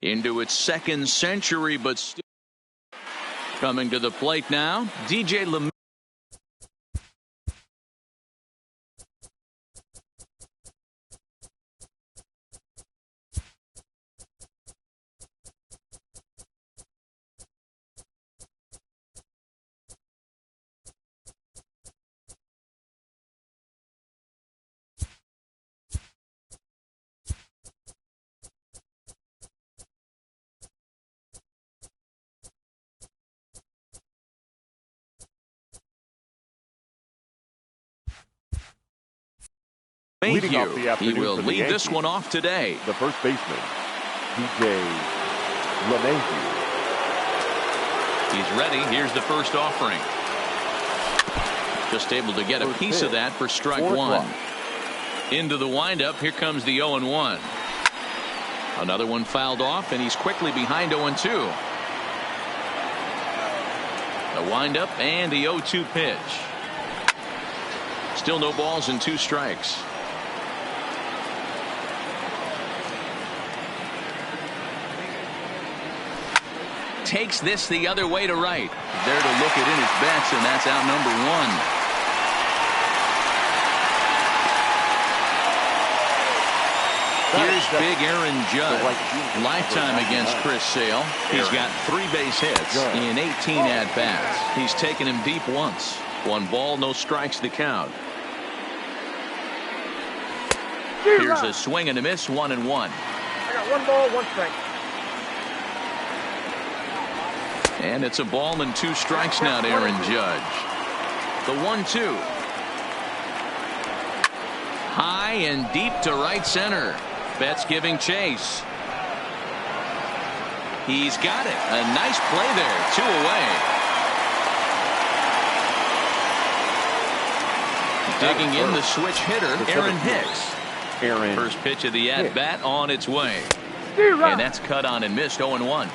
into its second century, but still coming to the plate now, DJ Lemay. He will lead this one off today. The first baseman, DJ Lemay. He's ready. Here's the first offering. Just able to get a piece of that for strike one. Into the windup. Here comes the 0-1. Another one fouled off, and he's quickly behind 0-2. The windup and the 0-2 pitch. Still no balls and 2 strikes. Takes this the other way to right. There to look at in his bets, and that's out number 1. Here's big Aaron Judge. Lifetime against Chris Sale. He's got 3 base hits in 18 at-bats. He's taken him deep once. 1 ball, no strikes to count. Here's a swing and a miss, 1-1. I got 1 ball, 1 strike. And it's a ball and 2 strikes now to Aaron Judge. The 1-2. High and deep to right center. Betts giving chase. He's got it. A nice play there. 2 away. Digging in the switch hitter, Aaron Hicks. First pitch of the at-bat on its way. And that's cut on and missed, 0-1.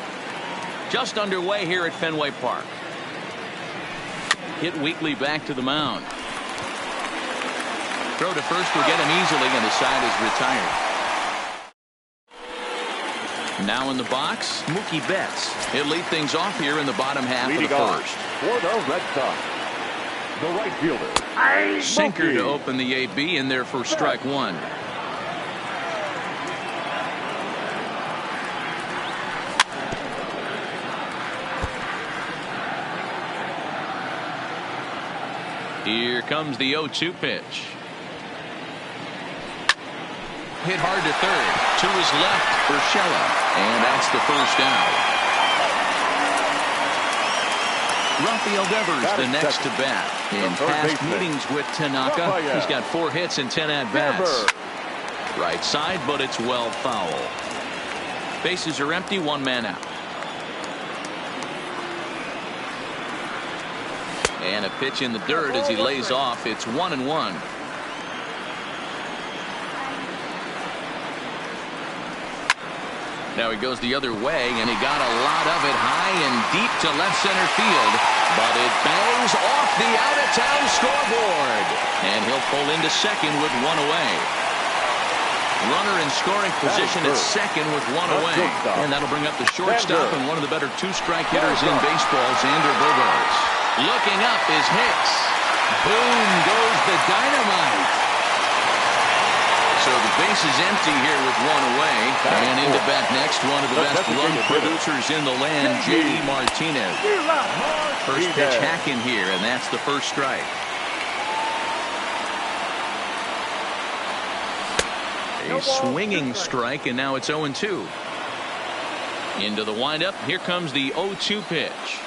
Just underway here at Fenway Park. Hit weakly back to the mound. Throw to first will get him easily, and the side is retired. Now in the box, Mookie Betts. He'll lead things off here in the bottom half of the first. For the Red Sox, the right fielder. Sinker to open the AB in there for strike 1. Here comes the 0-2 pitch. Hit hard to third. To his left, Urshela. And that's the first out. Rafael Devers the next to bat. In past meetings with Tanaka, he's got 4 hits and 10 at-bats. Right side, but it's well foul. Bases are empty, 1 man out. And a pitch in the dirt as he lays off. It's 1-1. Now he goes the other way, and he got a lot of it high and deep to left center field. But it bangs off the out-of-town scoreboard. And he'll pull into second with 1 away. Runner in scoring position at second with 1 away. And that'll bring up the shortstop and one of the better 2-strike hitters in baseball, Xander Bogaerts. Looking up is Hicks. Boom goes the dynamite. So the base is empty here with 1 away. And into bat next, one of the best run producers in the land, J.D. Martinez. First pitch hacking here, and that's the first strike. A swinging strike, and now it's 0-2. Into the windup. Here comes the 0-2 pitch.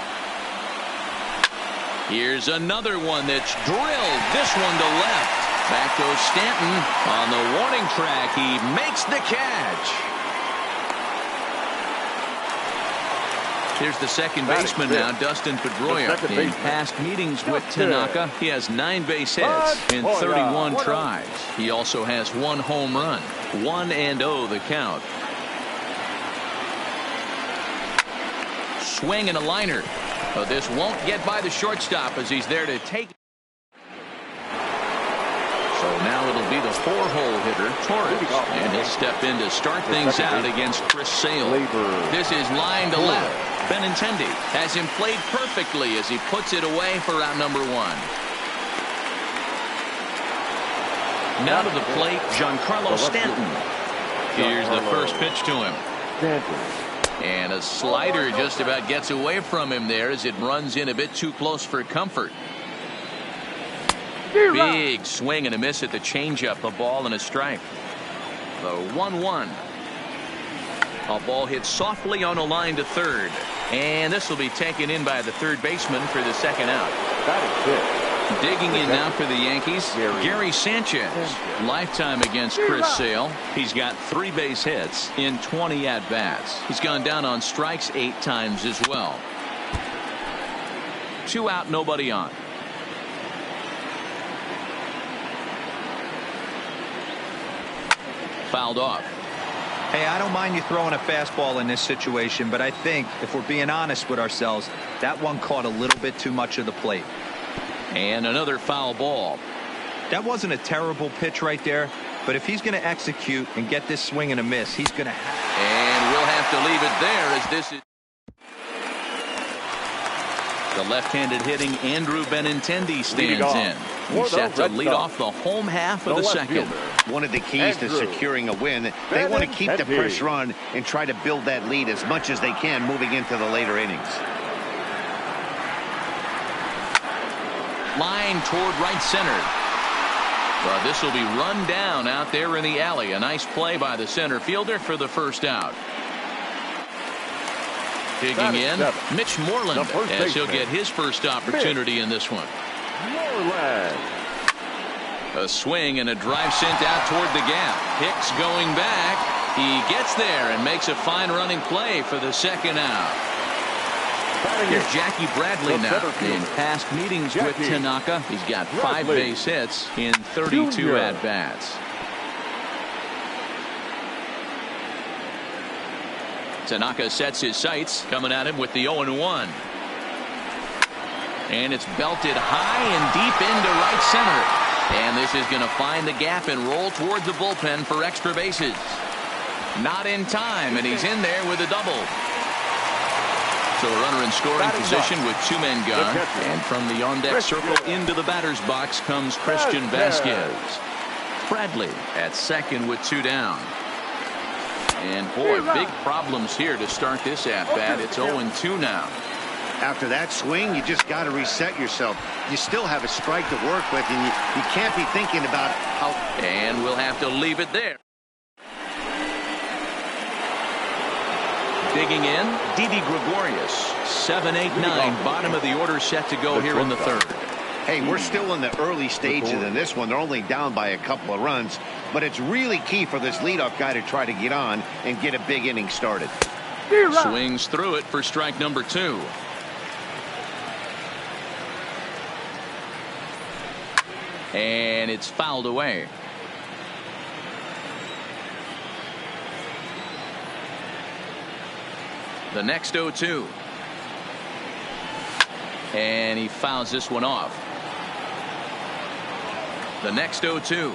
Here's another one that's drilled. This one to left. Back goes Stanton on the warning track. He makes the catch. Here's the second baseman now, Dustin Pedroia. In past meetings with Tanaka, he has 9 base hits in 31 tries. He also has 1 home run. 1-0 the count. Swing and a liner. But this won't get by the shortstop as he's there to take. So now it'll be the 4-hole hitter, Torres. And he'll step in to start things out against Chris Sale. This is line to left. Benintendi has him played perfectly as he puts it away for out number 1. Now to the plate, Giancarlo Stanton. Here's the first pitch to him. And a slider just about gets away from him there as it runs in a bit too close for comfort. Big swing and a miss at the changeup. A ball and a strike. The 1-1. A ball hit softly on a line to third. And this will be taken in by the third baseman for the second out. That is it. Digging in now for the Yankees, Gary Sanchez. Lifetime against Chris Sale. He's got 3 base hits in 20 at-bats. He's gone down on strikes 8 times as well. 2 out, nobody on. Fouled off. Hey, I don't mind you throwing a fastball in this situation, but I think if we're being honest with ourselves, that one caught a little bit too much of the plate. And another foul ball. That wasn't a terrible pitch right there, but if he's going to execute and get this swing and a miss, he's going to have. And we'll have to leave it there as this is the left-handed hitting Andrew Benintendi stands in. He's set to lead off the home half of the second. One of the keys to securing a win, they want to keep the pressure on and try to build that lead as much as they can moving into the later innings. Line toward right center. Well, this will be run down out there in the alley. A nice play by the center fielder for the first out. Digging in, Mitch Moreland, as he'll get his first opportunity in this one. A swing and a drive sent out toward the gap. Hicks going back. He gets there and makes a fine running play for the second out. Here's Jackie Bradley now. In past meetings with Tanaka, he's got 5 base hits in 32 at-bats. Tanaka sets his sights, coming at him with the 0-1. And it's belted high and deep into right center. And this is going to find the gap and roll towards the bullpen for extra bases. Not in time, and he's in there with a double. So a runner in scoring position with 2 men gone. And from the on-deck circle into the batter's box comes Christian Vasquez. Bradley at second with 2 down. And boy, big problems here to start this at-bat. It's 0-2 now. After that swing, you just got to reset yourself. You still have a strike to work with, and you can't be thinking about how. And we'll have to leave it there. Digging in, Didi Gregorius, 7-8-9, bottom of the order set to go here in the third. Hey, we're still in the early stages in this one. They're only down by a couple of runs, but it's really key for this leadoff guy to try to get on and get a big inning started. Swings through it for strike number 2. And it's fouled away. The next 0-2. And he fouls this one off. The next 0-2.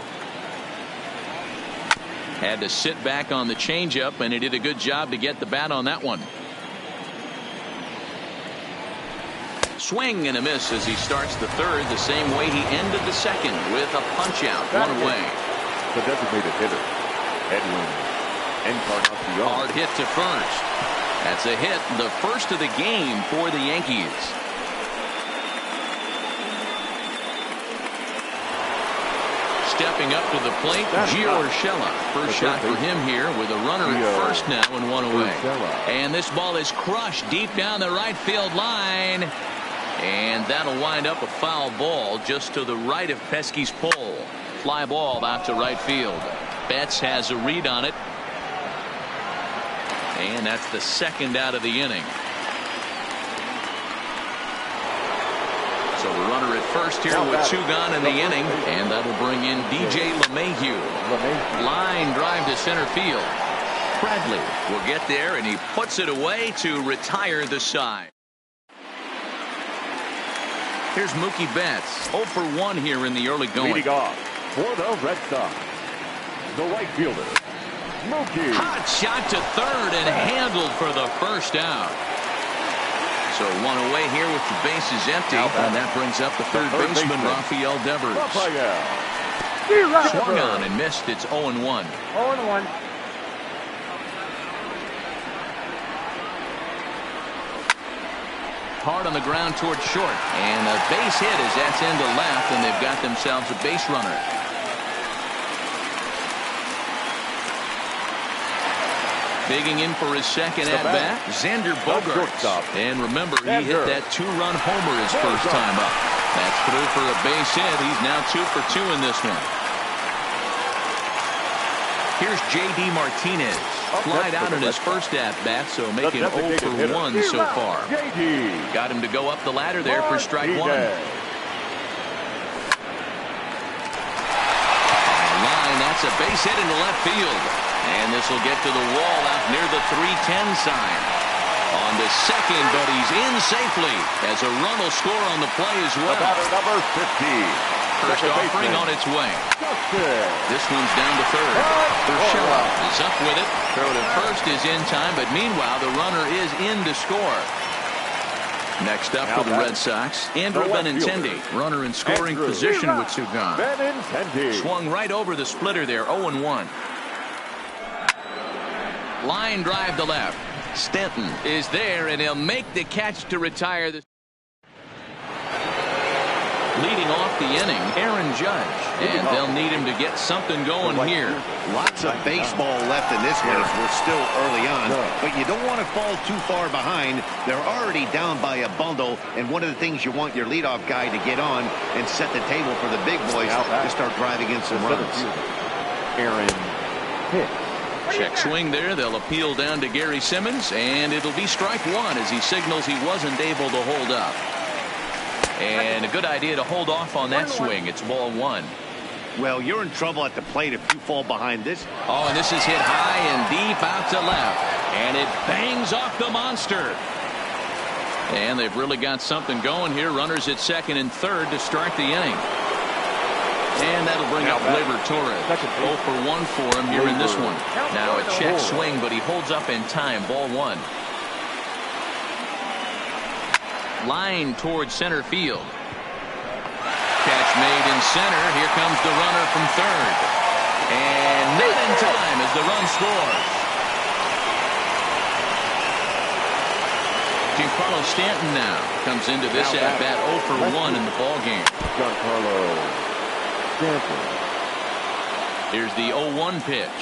Had to sit back on the changeup, and he did a good job to get the bat on that one. Swing and a miss as he starts the third the same way he ended the second with a punch out, 1 away. The designated hitter, Edwin Encarnacion. Hard hit to first. That's a hit, the first of the game for the Yankees. Stepping up to the plate, Gio Urshela. First shot for him here with a runner at first now and 1 away. And this ball is crushed deep down the right field line. And that'll wind up a foul ball just to the right of Pesky's pole. Fly ball out to right field. Betts has a read on it. And that's the second out of the inning. So the runner at first here with 2 gone in the inning. And that'll bring in DJ LeMahieu. Line drive to center field. Bradley will get there, and he puts it away to retire the side. Here's Mookie Betts, 0 for 1 here in the early going. For the Red Sox, the right fielder, Mookie. Hot shot to third and handled for the first out. So one away here with the bases empty. And that brings up the third baseman, Rafael Devers. Swung on and missed. It's 0-1. 0-1. Hard on the ground towards short. And a base hit as that's into left, and they've got themselves a base runner. Digging in for his second at-bat, Xander Bogaerts. And remember, he hit that two-run homer his first time up. That's through for a base hit. He's now 2 for 2 in this one. Here's J.D. Martinez. Flied out in his first at-bat, so making 0 for 1 so far. Got him to go up the ladder there for strike one. Line, that's a base hit into left field. And this will get to the wall out near the 310 sign. On the second, but he's in safely as a run will score on the play as well. Number 50. First offering on its way. This one's down to third. Urshela is up with it. Throw to first is in time, but meanwhile the runner is in to score. Next up for the Red Sox, Andrew Benintendi, runner in scoring position with two gone. Swung right over the splitter there, 0-1. Line drive to left. Stanton is there, and he'll make the catch to retire the. Leading off the inning, Aaron Judge, and they'll need him to get something going here. Lots of baseball left in this one as we're still early on, but you don't want to fall too far behind. They're already down by a bundle, and one of the things you want your leadoff guy to get on and set the table for the big boys to start driving in some runs. Aaron Hicks. Check swing there. They'll appeal down to Gary Simmons, and it'll be strike one as he signals he wasn't able to hold up. And a good idea to hold off on that swing. It's ball one. Well, you're in trouble at the plate if you fall behind this. Oh, and this is hit high and deep out to left. And it bangs off the monster. And they've really got something going here. Runners at second and third to start the inning. And that'll bring up Gleyber Torres. 0 for 1 for him here in this one. Now a check swing, but he holds up in time. Ball one. Line towards center field. Catch made in center. Here comes the runner from third. And not in time as the run scores. Giancarlo Stanton now comes into this at-bat 0 for 1 in the ballgame. Giancarlo Stanton. Here's the 0-1 pitch.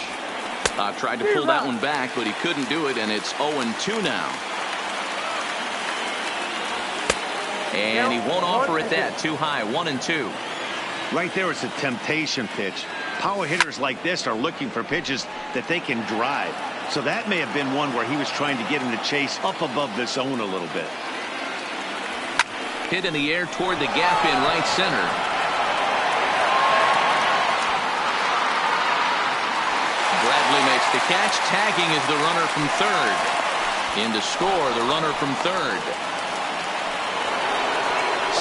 Tried to pull that one back, but he couldn't do it, and it's 0-2 now. And he won't offer it that. Too high. 1-2. Right there, it's a temptation pitch. Power hitters like this are looking for pitches that they can drive. So that may have been one where he was trying to get him to chase up above the zone a little bit. Hit in the air toward the gap in right center. Bradley makes the catch. Tagging is the runner from third. In to score, the runner from third.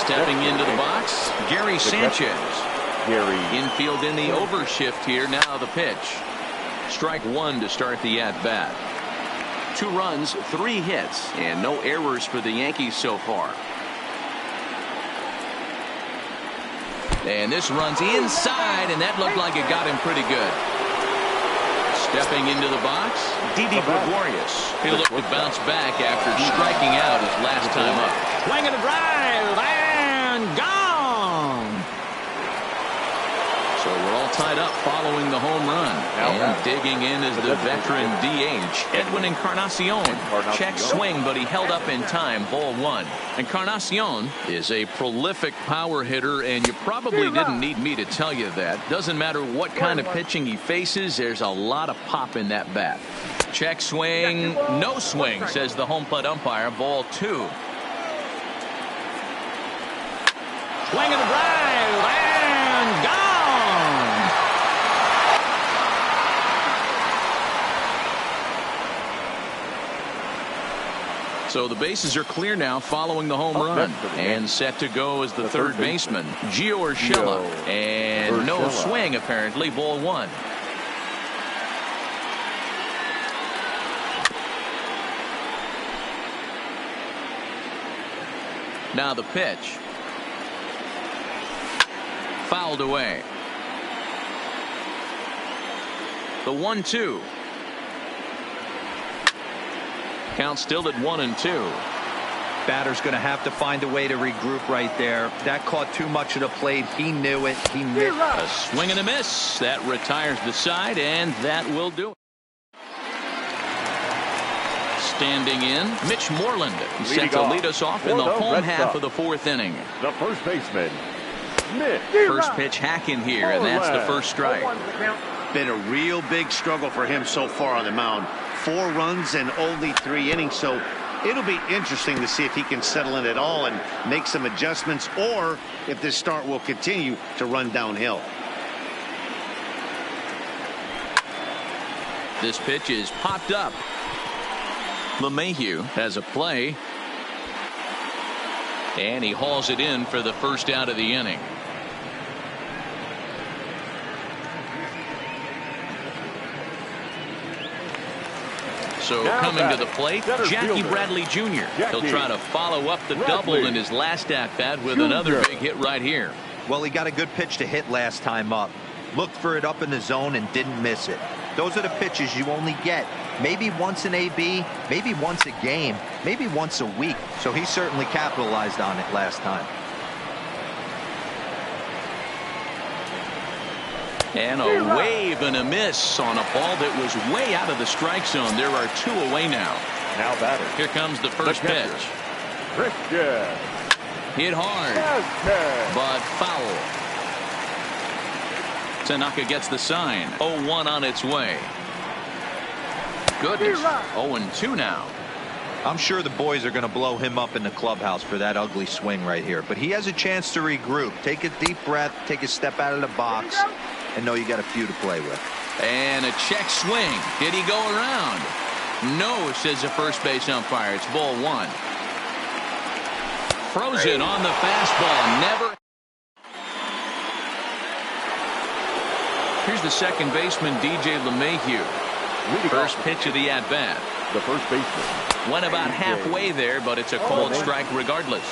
Stepping into the box, Gary Sanchez. Infield in the overshift here. Now the pitch. Strike one to start the at-bat. 2 runs, 3 hits, and no errors for the Yankees so far. And this runs inside, and that looked like it got him pretty good. Stepping into the box, Didi Gregorius. He'll look to bounce back after striking out his last time up. Swing and a drive, and gone. So we're all tied up following the home run. And digging in is the veteran DH, Edwin Encarnacion. Check swing, but he held up in time. Ball one. Encarnacion is a prolific power hitter, and you probably didn't need me to tell you that. Doesn't matter what kind of pitching he faces, there's a lot of pop in that bat. Check swing, no swing, says the home plate umpire. Ball two. Swing and a drive, and gone. So the bases are clear now following the home run. And set to go is the third baseman, Gio Urshela. And no swing, apparently. Ball one. Now the pitch. Fouled away. The 1-2. Count still at 1-2. Batter's going to have to find a way to regroup right there. That caught too much of the plate. He knew it. He missed. A swing and a miss. That retires the side, and that will do it. Standing in, Mitch Moreland set to lead us off in the home half of the fourth inning. The first baseman, Mitch. First pitch hacking here, and that's the first strike. Been a real big struggle for him so far on the mound. 4 runs and only 3 innings, so it'll be interesting to see if he can settle in at all and make some adjustments, or if this start will continue to run downhill. This pitch is popped up. LeMahieu has a play, and he hauls it in for the first out of the inning. So coming to the plate, Jackie Bradley Jr. He'll try to follow up the double in his last at-bat with another big hit right here. Well, he got a good pitch to hit last time up. Looked for it up in the zone and didn't miss it. Those are the pitches you only get maybe once in AB, maybe once a game, maybe once a week. So he certainly capitalized on it last time. And a wave and a miss on a ball that was way out of the strike zone. There are 2 away now. Now batter. Here comes the first pitch. Christian. Hit hard, but foul. Tanaka gets the sign. 0-1 on its way. Goodness. 0-2 now. I'm sure the boys are going to blow him up in the clubhouse for that ugly swing right here. But he has a chance to regroup. Take a deep breath. Take a step out of the box. And know you got a few to play with. And a check swing. Did he go around? No, says the first base umpire. It's ball 1. Frozen on the fastball. Never. Here's the second baseman, DJ LeMahieu. First pitch of the at-bat. The first baseman. Went about halfway there, but it's a called strike regardless.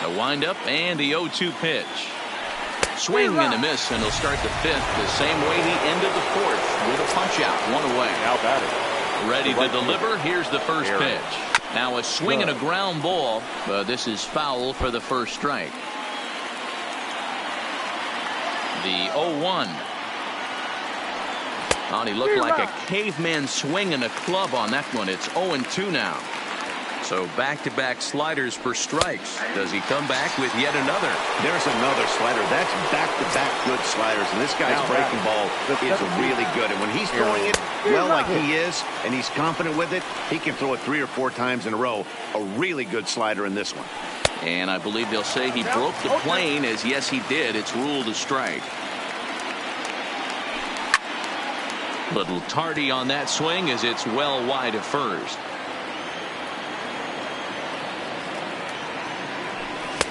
The windup and the 0-2 pitch. Swing and a miss, and he'll start the 5th the same way he ended the 4th with a punch out, 1 away. Now batter. Ready to deliver. Here's the first pitch. Now a swing and a ground ball, but this is foul for the first strike. The 0-1. Oh, he looked like a caveman swinging a club on that one. It's 0-2 now. So back-to-back sliders for strikes. Does he come back with yet another? There's another slider. That's back-to-back good sliders. And this guy's breaking ball is really good. And when he's throwing it well like he is, and he's confident with it, he can throw it 3 or 4 times in a row. A really good slider in this one. And I believe they'll say he broke the plane, as yes, he did. It's ruled a strike. Little tardy on that swing as it's well wide of first.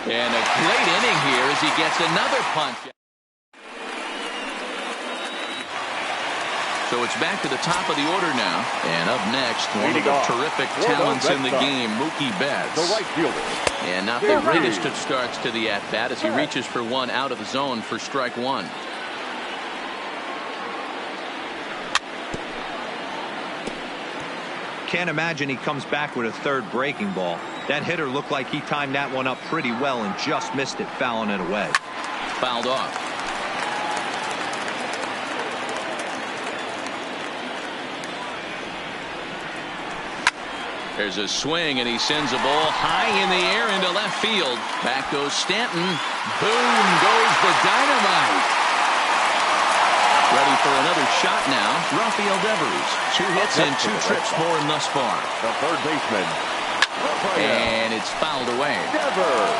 And a great inning here as he gets another punch. So it's back to the top of the order now. And up next, one of the terrific talents in the game, Mookie Betts. The right fielder. And not the greatest of starts to the at-bat as he reaches for one out of the zone for strike 1. Can't imagine he comes back with a third breaking ball. That hitter looked like he timed that one up pretty well and just missed it, fouling it away. Fouled off. There's a swing, and he sends a ball high in the air into left field. Back goes Stanton. Boom goes the dynamite. Ready for another shot now, Rafael Devers. 2 hits and 2 trips for him thus far. The third baseman. And it's fouled away. Devers.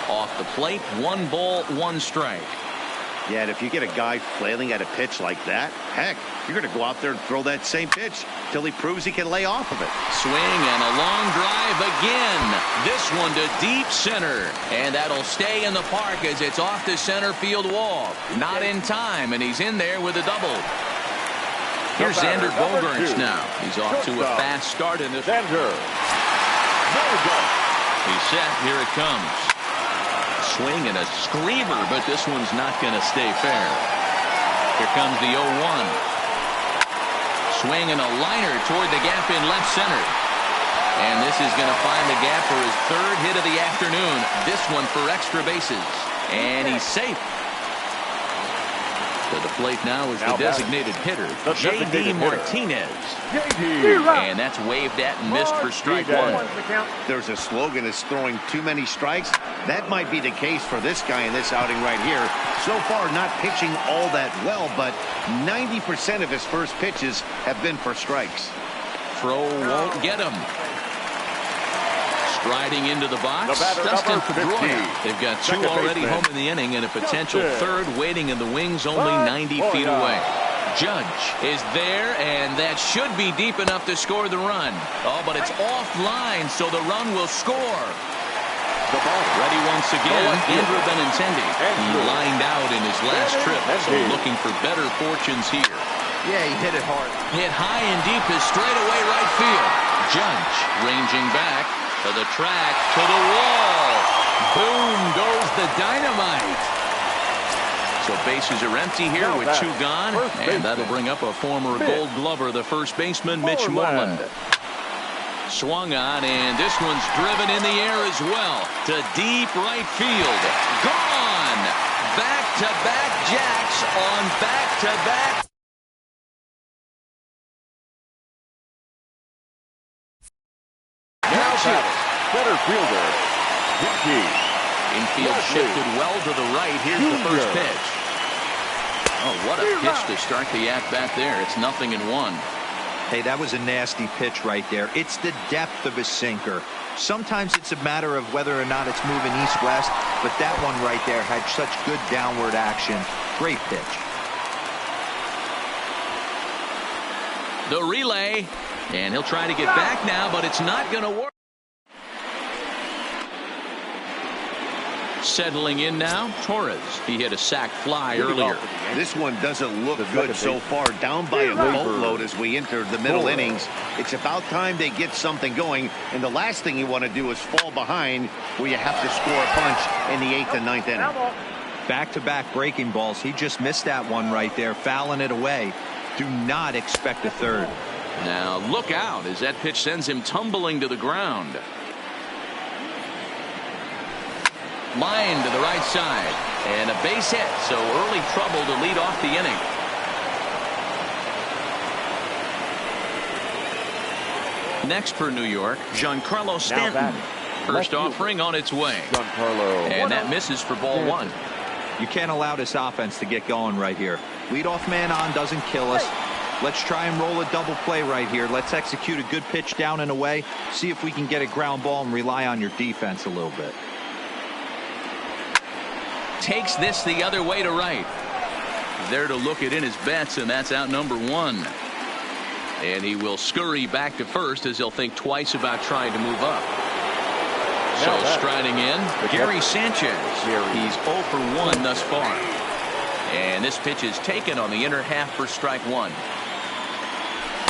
Off the plate, 1 ball, 1 strike. Yeah, and if you get a guy flailing at a pitch like that, heck, you're going to go out there and throw that same pitch till he proves he can lay off of it. Swing and a long drive again. This one to deep center. And that'll stay in the park as it's off the center field wall. Not in time, and he's in there with a double. Here's Xander Bogaerts now. He's off to a fast start in this. He's set. Here it comes. Swing and a screamer, but this one's not going to stay fair. Here comes the 0-1. Swing and a liner toward the gap in left center. And this is going to find the gap for his 3rd hit of the afternoon. This one for extra bases. And he's safe. To the plate now is the designated hitter, J.D. Martinez. And that's waved at and missed for strike 1. There's a slogan that's throwing too many strikes. That might be the case for this guy in this outing right here. So far, not pitching all that well, but 90% of his first pitches have been for strikes. Throw won't get him. Striding into the box, Dustin Pedroia. They've got 2 already home in the inning and a potential 3rd waiting in the wings only 90 feet away. Judge is there, and that should be deep enough to score the run. Oh, but it's offline, so the run will score. Ready once again, Andrew Benintendi. He lined out in his last trip, so looking for better fortunes here. Yeah, he hit it hard. Hit high and deep is straightaway right field. Judge ranging back to the track, to the wall. Boom goes the dynamite. So bases are empty here with 2 gone, and that'll bring up a former Gold Glover, the first baseman, Mitch Moreland. Swung on, and this one's driven in the air as well to deep right field. Gone! Back-to-back jacks on back-to-back. Center fielder, Ricky. Infield shifted well to the right. Here's the first pitch. Oh, what a pitch to start the at-bat there. It's 0-1. Hey, that was a nasty pitch right there. It's the depth of his sinker. Sometimes it's a matter of whether or not it's moving east-west, but that one right there had such good downward action. Great pitch. The relay, and he'll try to get back now, but it's not going to work. Settling in now, Torres. He hit a sac fly earlier. This one doesn't look good so far. Down by a boatload as we enter the middle innings. It's about time they get something going. And the last thing you want to do is fall behind where you have to score a bunch in the 8th and 9th inning. Back-to-back breaking balls. He just missed that one right there, fouling it away. Do not expect a 3rd. Now look out as that pitch sends him tumbling to the ground. Line to the right side, and a base hit, so early trouble to lead off the inning. Next for New York, Giancarlo Stanton. First offering on its way. And that misses for ball 1. You can't allow this offense to get going right here. Leadoff man on doesn't kill us. Let's try and roll a double play right here. Let's execute a good pitch down and away. See if we can get a ground ball and rely on your defense a little bit. Takes this the other way to right. There to look it in his bets, and that's out number 1. And he will scurry back to first as he'll think twice about trying to move up. So striding in, Gary Sanchez. He's 0 for 1 thus far. And this pitch is taken on the inner half for strike 1.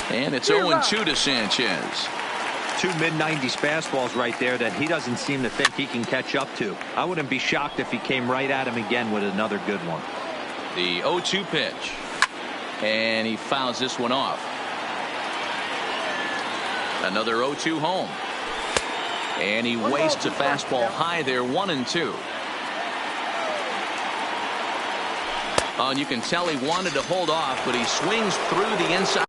And it's 0-2 to Sanchez. 2 mid-90s fastballs right there that he doesn't seem to think he can catch up to. I wouldn't be shocked if he came right at him again with another good one. The 0-2 pitch. And he fouls this one off. Another 0-2 home. And he wastes a fastball high there, 1-2. Oh, and you can tell he wanted to hold off, but he swings through the inside.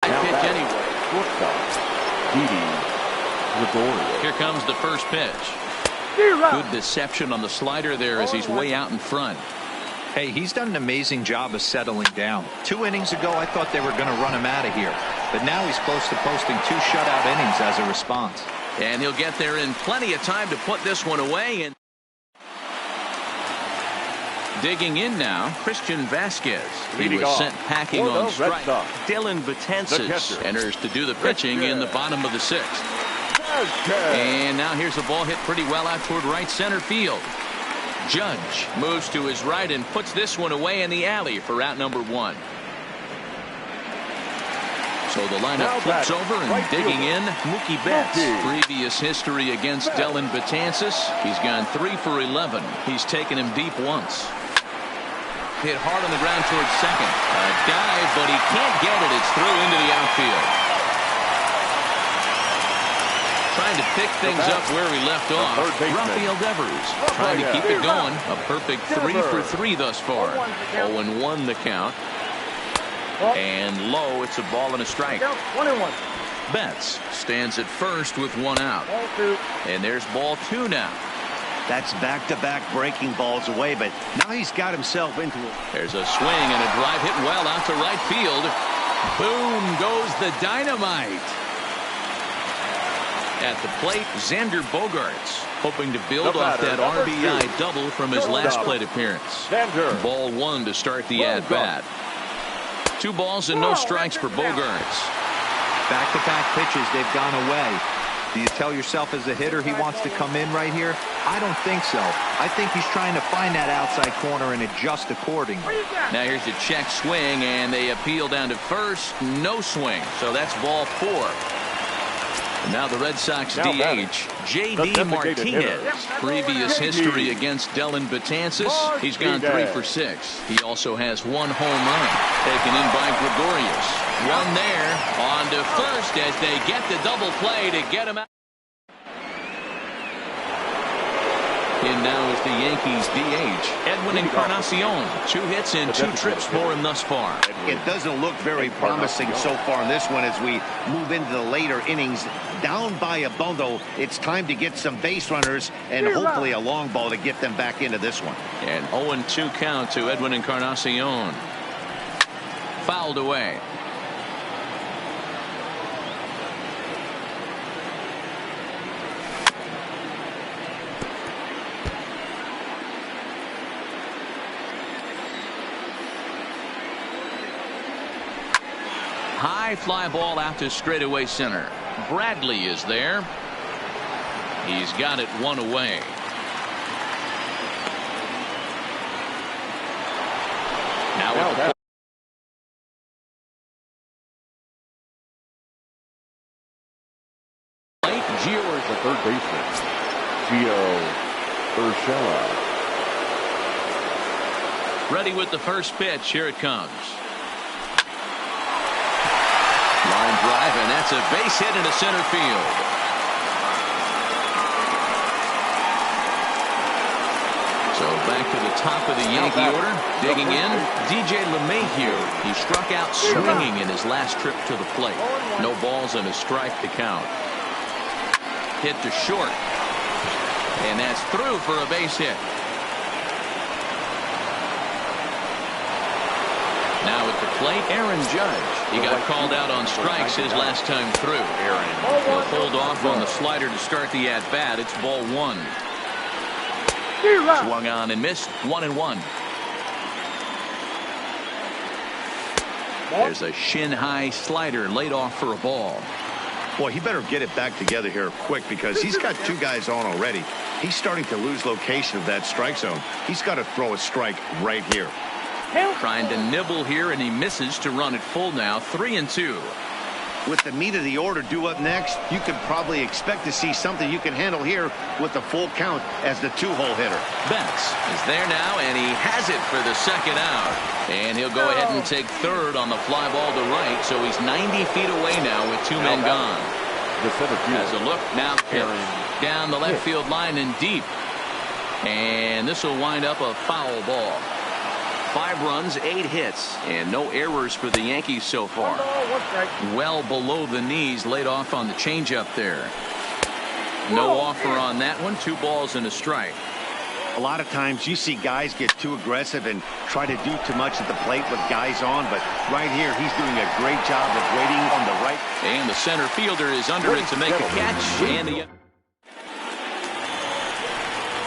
Pitch anyway. Here comes the first pitch. Good deception on the slider there as he's way out in front. Hey, he's done an amazing job of settling down. 2 innings ago, I thought they were going to run him out of here. But now he's close to posting 2 shutout innings as a response. And he'll get there in plenty of time to put this one away. And digging in now, Christian Vasquez. He was sent packing on strike. Dylan Betances enters to do the pitching in the bottom of the 6th. And now here's a ball hit pretty well out toward right center field. Judge moves to his right and puts this one away in the alley for out number 1. So the lineup flips over and digging in, Mookie Betts. Previous history against Dylan Betances. He's gone 3 for 11. He's taken him deep once. Hit hard on the ground towards second. A dive, but he can't get it. It's through into the outfield. Trying to pick things up where we left off. Rafael Devers trying to keep it going. A perfect 3 for 3 thus far. 0-1 the count. And low, it's a ball and a strike. 1-1. Betts stands at first with 1 out. And there's ball 2 now. That's back-to-back breaking balls away, but now he's got himself into it. There's a swing and a drive hit well out to right field. Boom goes the dynamite. At the plate, Xander Bogaerts hoping to build off that RBI double from his last plate appearance. Ball 1 to start the at-bat. 2 balls and no strikes for Bogaerts. Back-to-back pitches, they've gone away. Do you tell yourself as a hitter he wants to come in right here? I don't think so. I think he's trying to find that outside corner and adjust accordingly. Now here's a check swing, and they appeal down to first. No swing, so that's ball 4. And now the Red Sox DH, J.D. Martinez. Previous history against Dylan Betances. He's gone 3 for 6. He also has 1 home run taken in by Gregorius. 1 there on to first as they get the double play to get him out. In now is the Yankees DH, Edwin Encarnacion. 2 hits and 2 trips for him thus far. It doesn't look very promising so far in this one as we move into the later innings. Down by a bundle, it's time to get some base runners and hopefully a long ball to get them back into this one. And 0-2 count to Edwin Encarnacion. Fouled away. High fly ball out to straightaway center. Bradley is there. He's got it 1 away. Now with the plate, Gio is the third baseman. Gio Urshela. ready with the first pitch. Here it comes. Line drive, and that's a base hit into center field. So back to the top of the Yankee order. Digging in, DJ LeMahieu. He struck out swinging in his last trip to the plate. No balls and a strike to count. Hit to short. And that's through for a base hit. Now at the plate, Aaron Judge. He got called out on strikes his last time through. He'll hold off on the slider to start the at-bat. It's ball one. Swung on and missed. 1-1. There's a shin-high slider laid off for a ball. Boy, he better get it back together here quick because he's got two guys on already. He's starting to lose location of that strike zone. He's got to throw a strike right here. Trying to nibble here, and he misses to run it full now. 3-2. With the meat of the order due up next, you could probably expect to see something you can handle here with the full count as the two-hole hitter. Betts is there now, and he has it for the second out. And he'll go ahead and take third on the fly ball to right, so he's 90 feet away now with two men gone. Has a look now down the left field line and deep. And this will wind up a foul ball. 5 runs, 8 hits, and no errors for the Yankees so far. Well below the knees, laid off on the changeup there. No offer on that one. 2 balls and a strike. A lot of times you see guys get too aggressive and try to do too much at the plate with guys on, but right here he's doing a great job of waiting on the right. And the center fielder is under it to make a catch. And the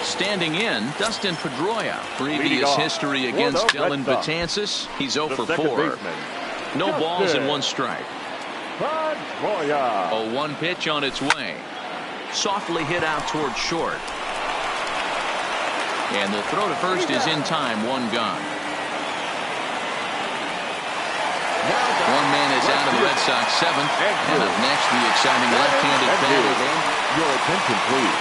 standing in, Dustin Pedroia. Previous history against Dylan Betances. He's 0 for 4. No balls and 1 strike. Pedroia. 0-1 pitch on its way. Softly hit out toward short. And the throw to first is in time. 1 gone. One man is out of the Red Sox 7th. And up next, the exciting left-handed batter. Your attention, please.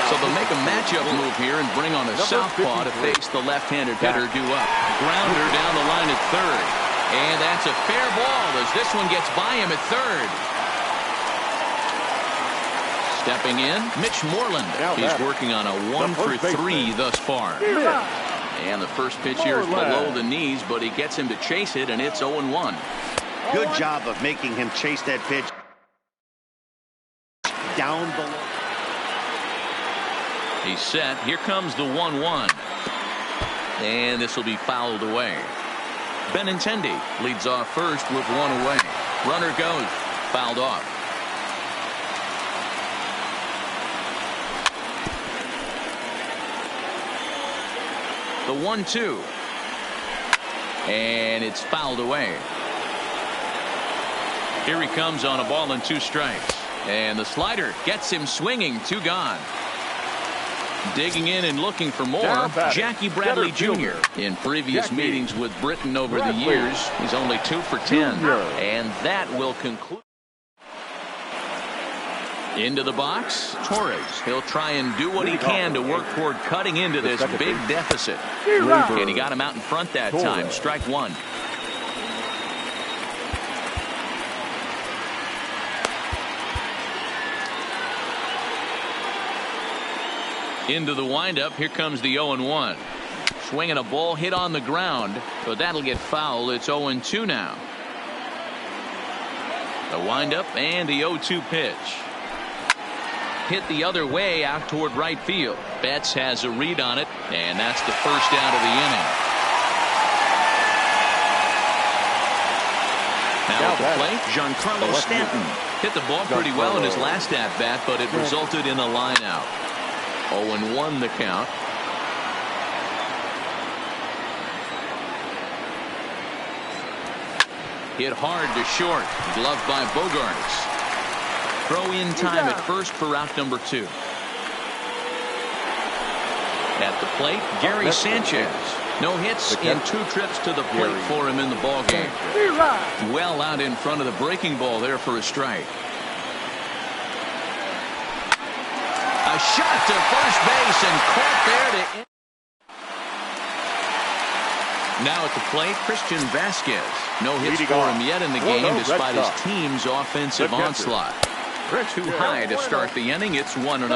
So they'll make a matchup move here and bring on a southpaw to face the left-handed hitter due up. Grounder down the line at third. And that's a fair ball as this one gets by him at third. Stepping in, Mitch Moreland. He's working on a 1 for 3 thus far. And the first pitch here is below the knees, but he gets him to chase it, and it's 0-1. Good job of making him chase that pitch down below. He's set. Here comes the 1-1. And this will be fouled away. Benintendi leads off first with 1 away. Runner goes. Fouled off. The 1-2. And it's fouled away. Here he comes on a ball and 2 strikes. And the slider gets him swinging. 2 gone. Digging in and looking for more, Jackie Bradley Jr. In previous meetings with Britain over the years, he's only 2 for 10. And that will conclude. Into the box, Torres. He'll try and do what he can to work toward cutting into this big deficit. And he got him out in front that time. Strike 1. Into the windup. Here comes the 0-1. Swinging a ball hit on the ground, but that'll get foul. It's 0-2 now. The windup and the 0-2 pitch. Hit the other way out toward right field. Betts has a read on it, and that's the first out of the inning. Now at the plate, Giancarlo Stanton hit the ball pretty well in his last at-bat, but it resulted in a line out. 0-1 the count. Hit hard to short. Gloved by Bogarts. Throw in time at first for out number 2. At the plate, Gary Sanchez. No hits in 2 trips to the plate for him in the ballgame. Well out in front of the breaking ball there for a strike. A shot to first base and caught there to end. Now at the plate, Christian Vasquez. No hits for him yet in the game despite his team's offensive onslaught. Too high to start the inning. It's 1-0.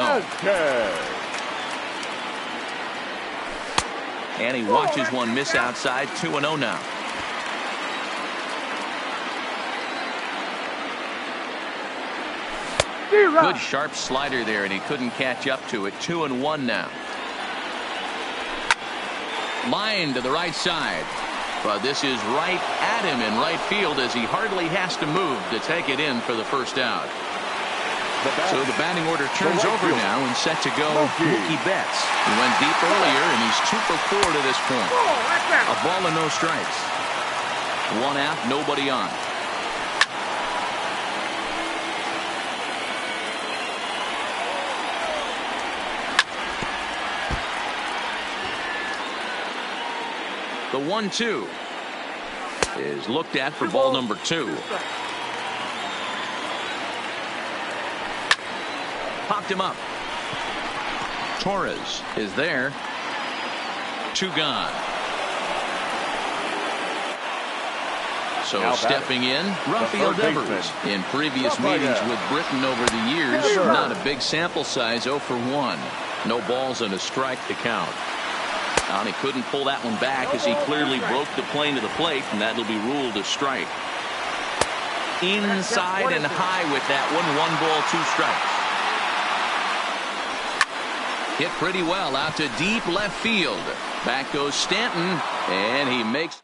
And he watches one miss outside. 2-0 now. Good sharp slider there, and he couldn't catch up to it. 2-1 now. Line to the right side. But this is right at him in right field as he hardly has to move to take it in for the first out. So the batting order turns over now and set to go Mookie Betts. He went deep earlier, and he's 2 for 4 to this point. A ball and no strikes. 1 out, nobody on. The 1-2 is looked at for ball number 2. Popped him up. Torres is there. 2 gone. So stepping in, Rafael Devers. In previous meetings with Britain over the years, not a big sample size, 0 for 1. No balls and a strike to count. And he couldn't pull that one back as he clearly broke the plane to the plate, and that'll be ruled a strike. Inside and high with that one. 1 ball, 2 strikes. Hit pretty well out to deep left field. Back goes Stanton, and he makes.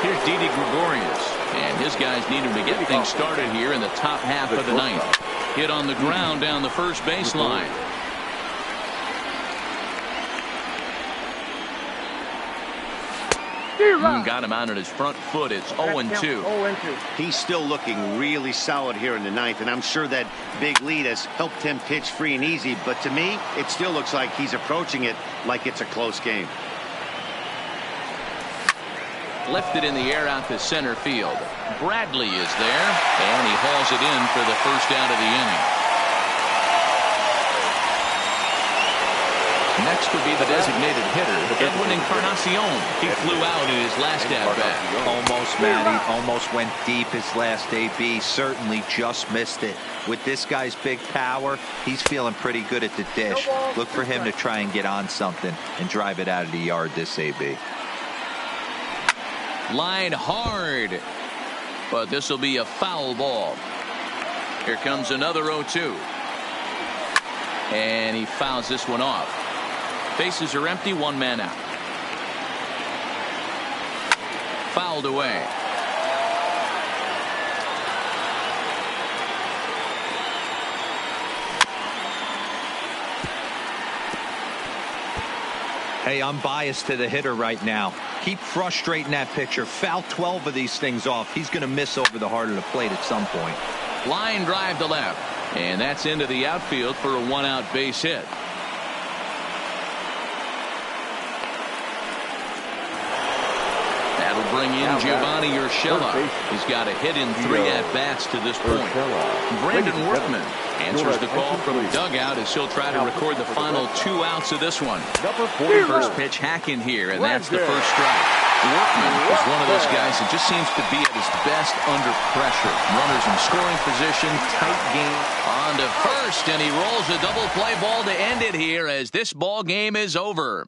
Here's Didi Gregorius, and his guys need him to get things started here in the top half of the ninth. Hit on the ground down the first baseline. Got him out on his front foot. It's 0-2. He's still looking really solid here in the ninth, and I'm sure that big lead has helped him pitch free and easy, but to me, it still looks like he's approaching it like it's a close game. Lifted in the air out to center field. Bradley is there, and he hauls it in for the first out of the inning. Next would be the designated hitter, Edwin Encarnacion. He flew out in his last at-bat. Almost, Matty. Almost went deep his last AB. Certainly just missed it. With this guy's big power, he's feeling pretty good at the dish. Look for him to try and get on something and drive it out of the yard this AB. Line hard, but this will be a foul ball. Here comes another 0-2. And he fouls this one off. Bases are empty, one man out. Fouled away. Hey, I'm biased to the hitter right now. Keep frustrating that pitcher. Foul 12 of these things off. He's going to miss over the heart of the plate at some point. Line drive to left. And that's into the outfield for a one-out base hit. That'll bring in Giovanni Urshela. He's got a hit in 3 at-bats to this point. Brandon Workman answers the call from the dugout as he'll try to record the final 2 outs of this one. First pitch hacking here, and that's the first strike. Workman is one of those guys that just seems to be at his best under pressure. Runners in scoring position, tight game. On to first, and he rolls a double play ball to end it here as this ball game is over.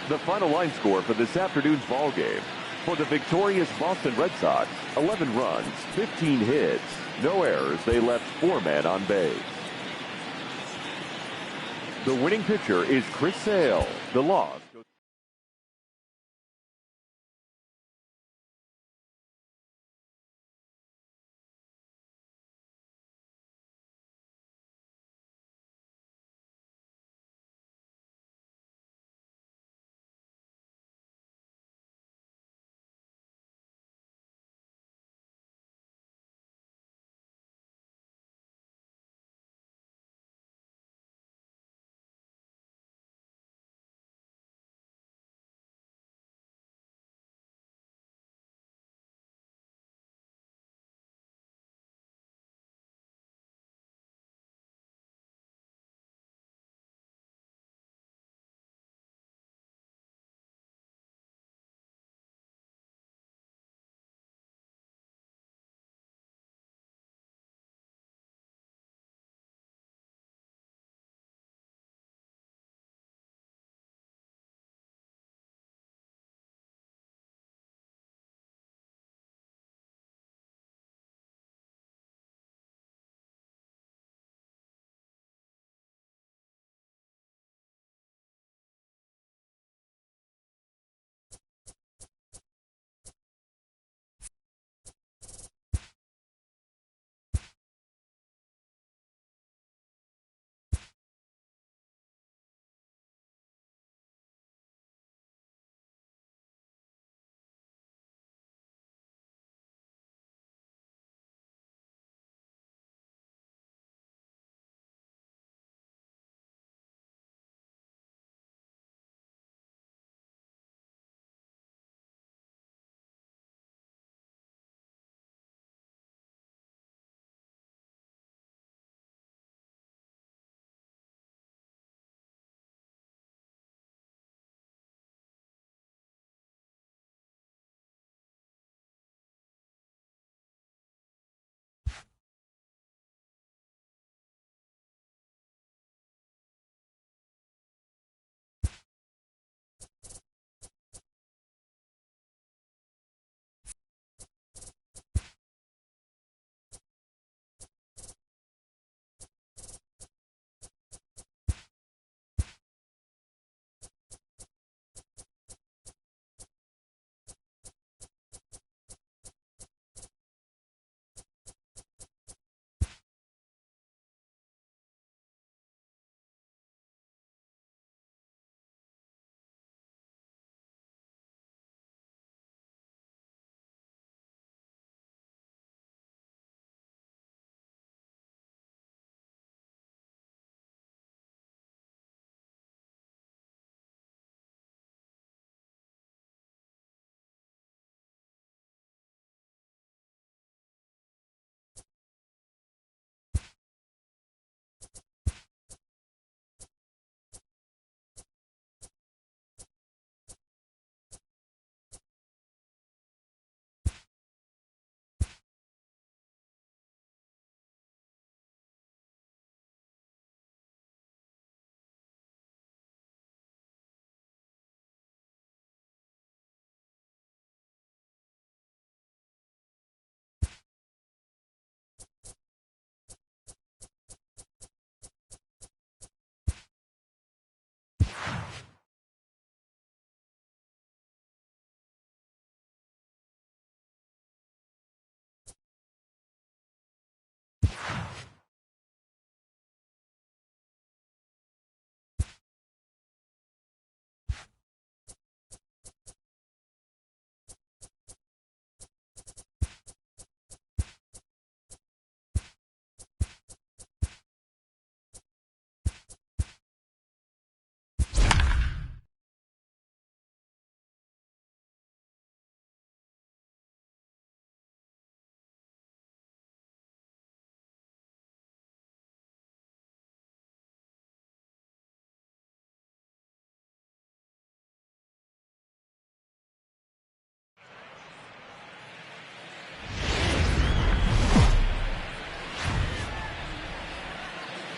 The final line score for this afternoon's ball game. For the victorious Boston Red Sox, 11 runs, 15 hits, no errors. They left 4 men on base. The winning pitcher is Chris Sale. The loss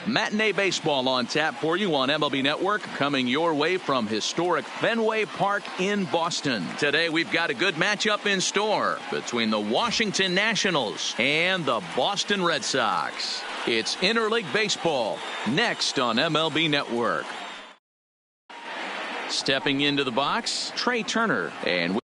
Matinee baseball on tap for you on MLB Network, coming your way from historic Fenway Park in Boston. Today we've got a good matchup in store between the Washington Nationals and the Boston Red Sox. It's interleague baseball next on MLB Network. Stepping into the box, Trey Turner. And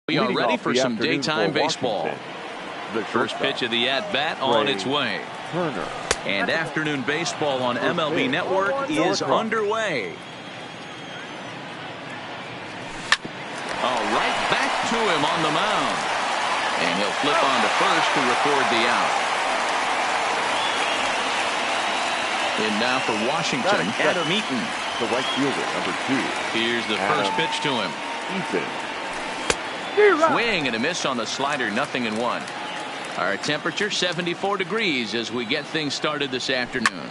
we are ready for some daytime baseball. The first pitch of the at-bat on its way. Turner. And afternoon baseball on MLB Network is underway. Right back to him on the mound. And he'll flip on to first to record the out. In now for Washington, Adam Eaton. The right fielder, number 2. Here's the first pitch to him. Eaton. Swing and a miss on the slider, 0-1. Our temperature 74 degrees as we get things started this afternoon.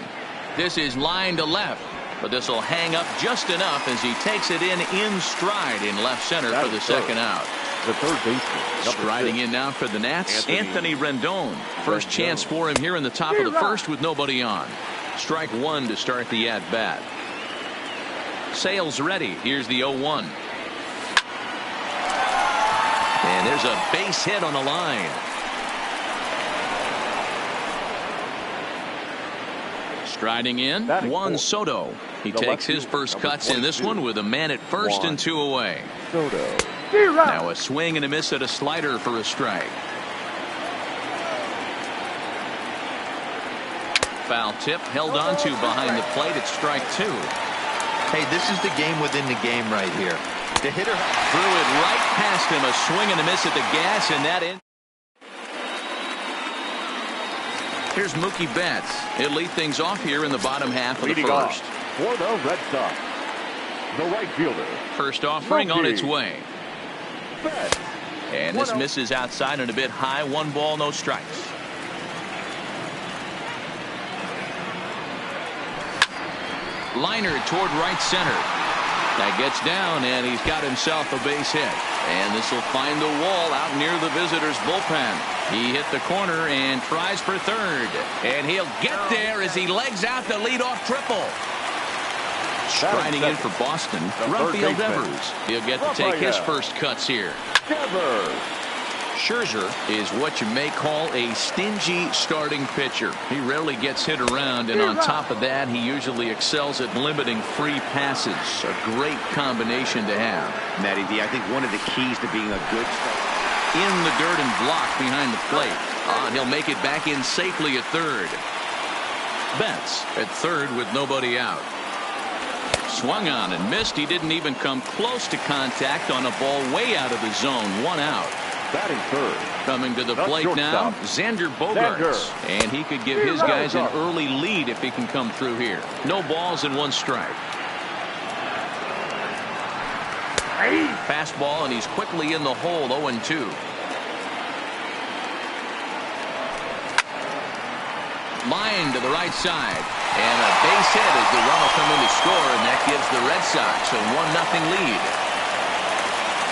This is line to left, but this will hang up just enough as he takes it in stride in left center for the second out. The third baseman. Striding in now for the Nats, Anthony Rendon. First chance for him here in the top of the first with nobody on. Strike one to start the at-bat. Sales ready. Here's the 0-1. And there's a base hit on the line. Striding in, Juan Soto. He takes his first cuts in this one with a man at first and 2 away. Soto. Now a swing and a miss at a slider for a strike. Foul tip held on to behind the plate at strike 2. Hey, this is the game within the game right here. The hitter threw it right past him. A swing and a miss at the gas, and that in. Here's Mookie Betts. He'll lead things off here in the bottom half of the first. For the Red Sox, the right fielder. First offering on its way. Betts. And this misses outside and a bit high. 1 ball, no strikes. Liner toward right center. That gets down, and he's got himself a base hit. And this will find the wall out near the visitors' bullpen. He hit the corner and tries for third. And he'll get there as he legs out the leadoff triple. Striding in for Boston, Rafael Devers. He'll get to take his first cuts here. Devers. Scherzer is what you may call a stingy starting pitcher. He rarely gets hit around, and on top of that, he usually excels at limiting free passes. A great combination to have. Matty D, I think one of the keys to being a good starter. In the dirt and blocked behind the plate. He'll make it back in safely at third. Betts at third with nobody out. Swung on and missed. He didn't even come close to contact on a ball way out of the zone. 1 out. Batting third. Coming to the plate now, Xander Bogaerts. And he could give his guys an early lead if he can come through here. No balls and 1 strike. Fastball, and he's quickly in the hole, 0-2. Line to the right side. And a base hit as the run will come in to score, and that gives the Red Sox a 1-0 lead.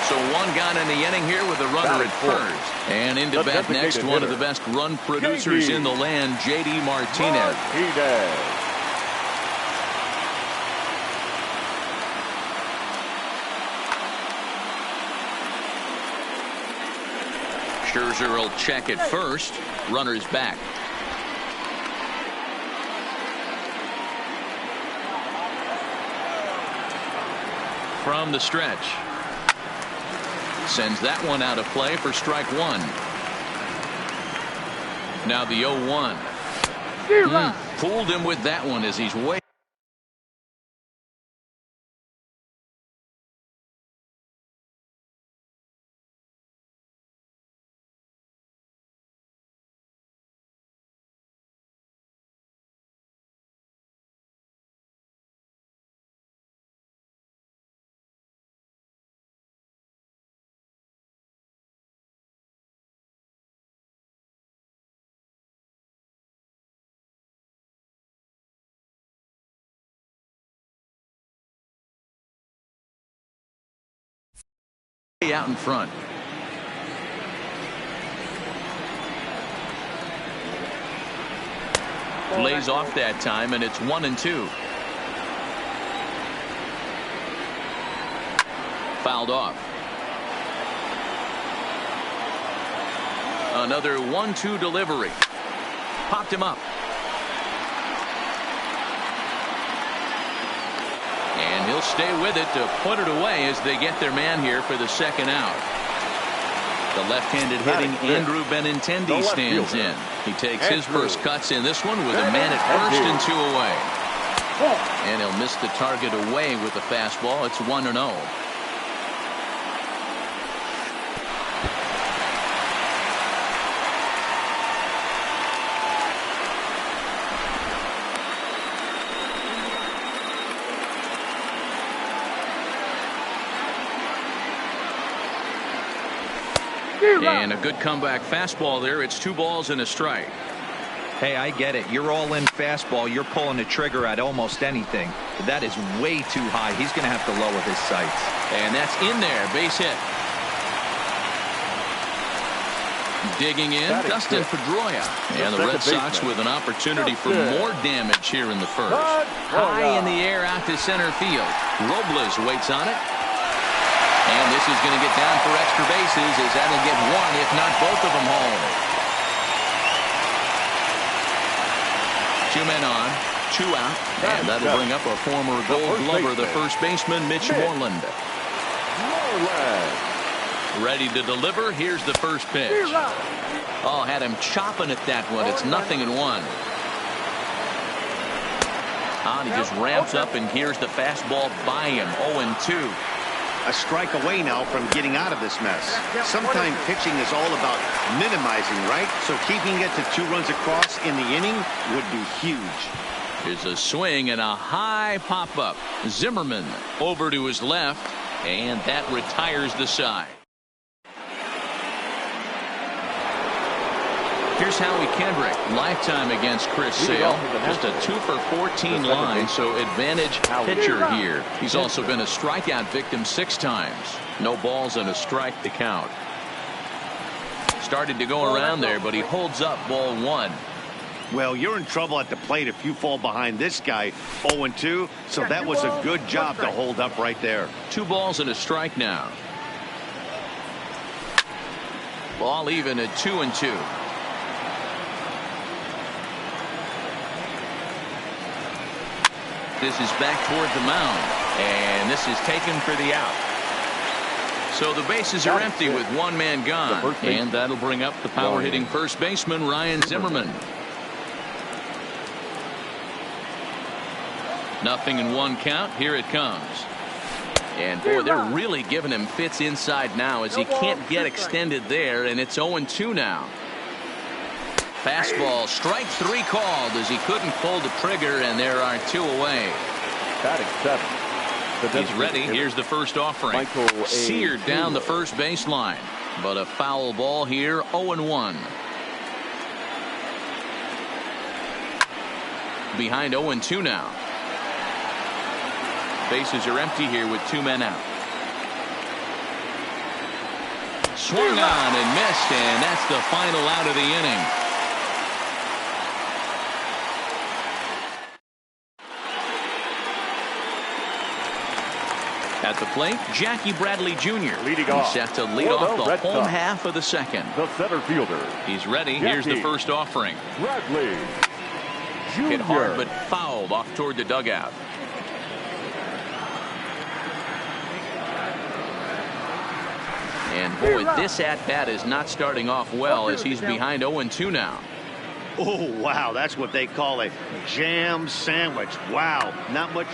So 1 gone in the inning here with a runner at first. And into bat next, one of the best run producers in the land, J.D. Martinez. Scherzer will check it first. Runner's back. From the stretch. Sends that one out of play for strike 1. Now the 0-1. Fooled him with that one as he's way out in front. Lays off that time, and it's 1-2. Fouled off. Another 1-2 delivery. Popped him up. And he'll stay with it to put it away as they get their man here for the second out. The left-handed hitting Andrew Benintendi stands in. He takes his first cuts in this one with a man at first and 2 away. And he'll miss the target away with the fastball. It's 1-0. And a good comeback fastball there. It's 2 balls and a strike. Hey, I get it. You're all in fastball. You're pulling the trigger at almost anything. But that is way too high. He's going to have to lower his sights. And that's in there. Base hit. Digging in, Dustin Pedroia. And the Red Sox with an opportunity for more damage here in the first. High in the air out to center field. Robles waits on it. And this is going to get down for extra bases as that'll get one, if not both of them home. 2 men on, 2 out, and that'll bring up a former Gold Glover, the first baseman, Mitch Moreland. Ready to deliver. Here's the first pitch. Oh, had him chopping at that one. It's 0-1. He just ramps up, and here's the fastball by him. 0-2. A strike away now from getting out of this mess. Sometimes pitching is all about minimizing, right? So keeping it to 2 runs across in the inning would be huge. Here's a swing and a high pop-up. Zimmerman over to his left, and that retires the side. Here's Howie Kendrick, lifetime against Chris Sale. Just a 2 for 14 line, so advantage pitcher here. He's also been a strikeout victim 6 times. No balls and a strike to count. Started to go around there, but he holds up ball 1. Well, you're in trouble at the plate if you fall behind this guy. 0-2, so that was a good job to hold up right there. 2 balls and a strike now. Ball even at 2-2. This is back toward the mound, and this is taken for the out. So the bases are empty with 1 man gone, and that'll bring up the power-hitting first baseman, Ryan Zimmerman. 0-1 count. Here it comes. And, boy, they're really giving him fits inside now as he can't get extended there, and it's 0-2 now. Fastball, strike 3 called as he couldn't pull the trigger, and there are 2 away. Batting 7. He's ready. Here's the first offering. Seared down the first baseline, but a foul ball here. 0-1. Behind 0-2 now. Bases are empty here with 2 men out. Swung on and missed, and that's the final out of the inning. At the plate, Jackie Bradley Jr. Leading He's off set to lead off the home half of the second. The center fielder. He's ready. Here's the first offering. Bradley Jr. Hit hard but fouled off toward the dugout. And boy, this at-bat is not starting off well as he's behind 0-2 now. Oh, wow, that's what they call a jam sandwich. Wow, not much.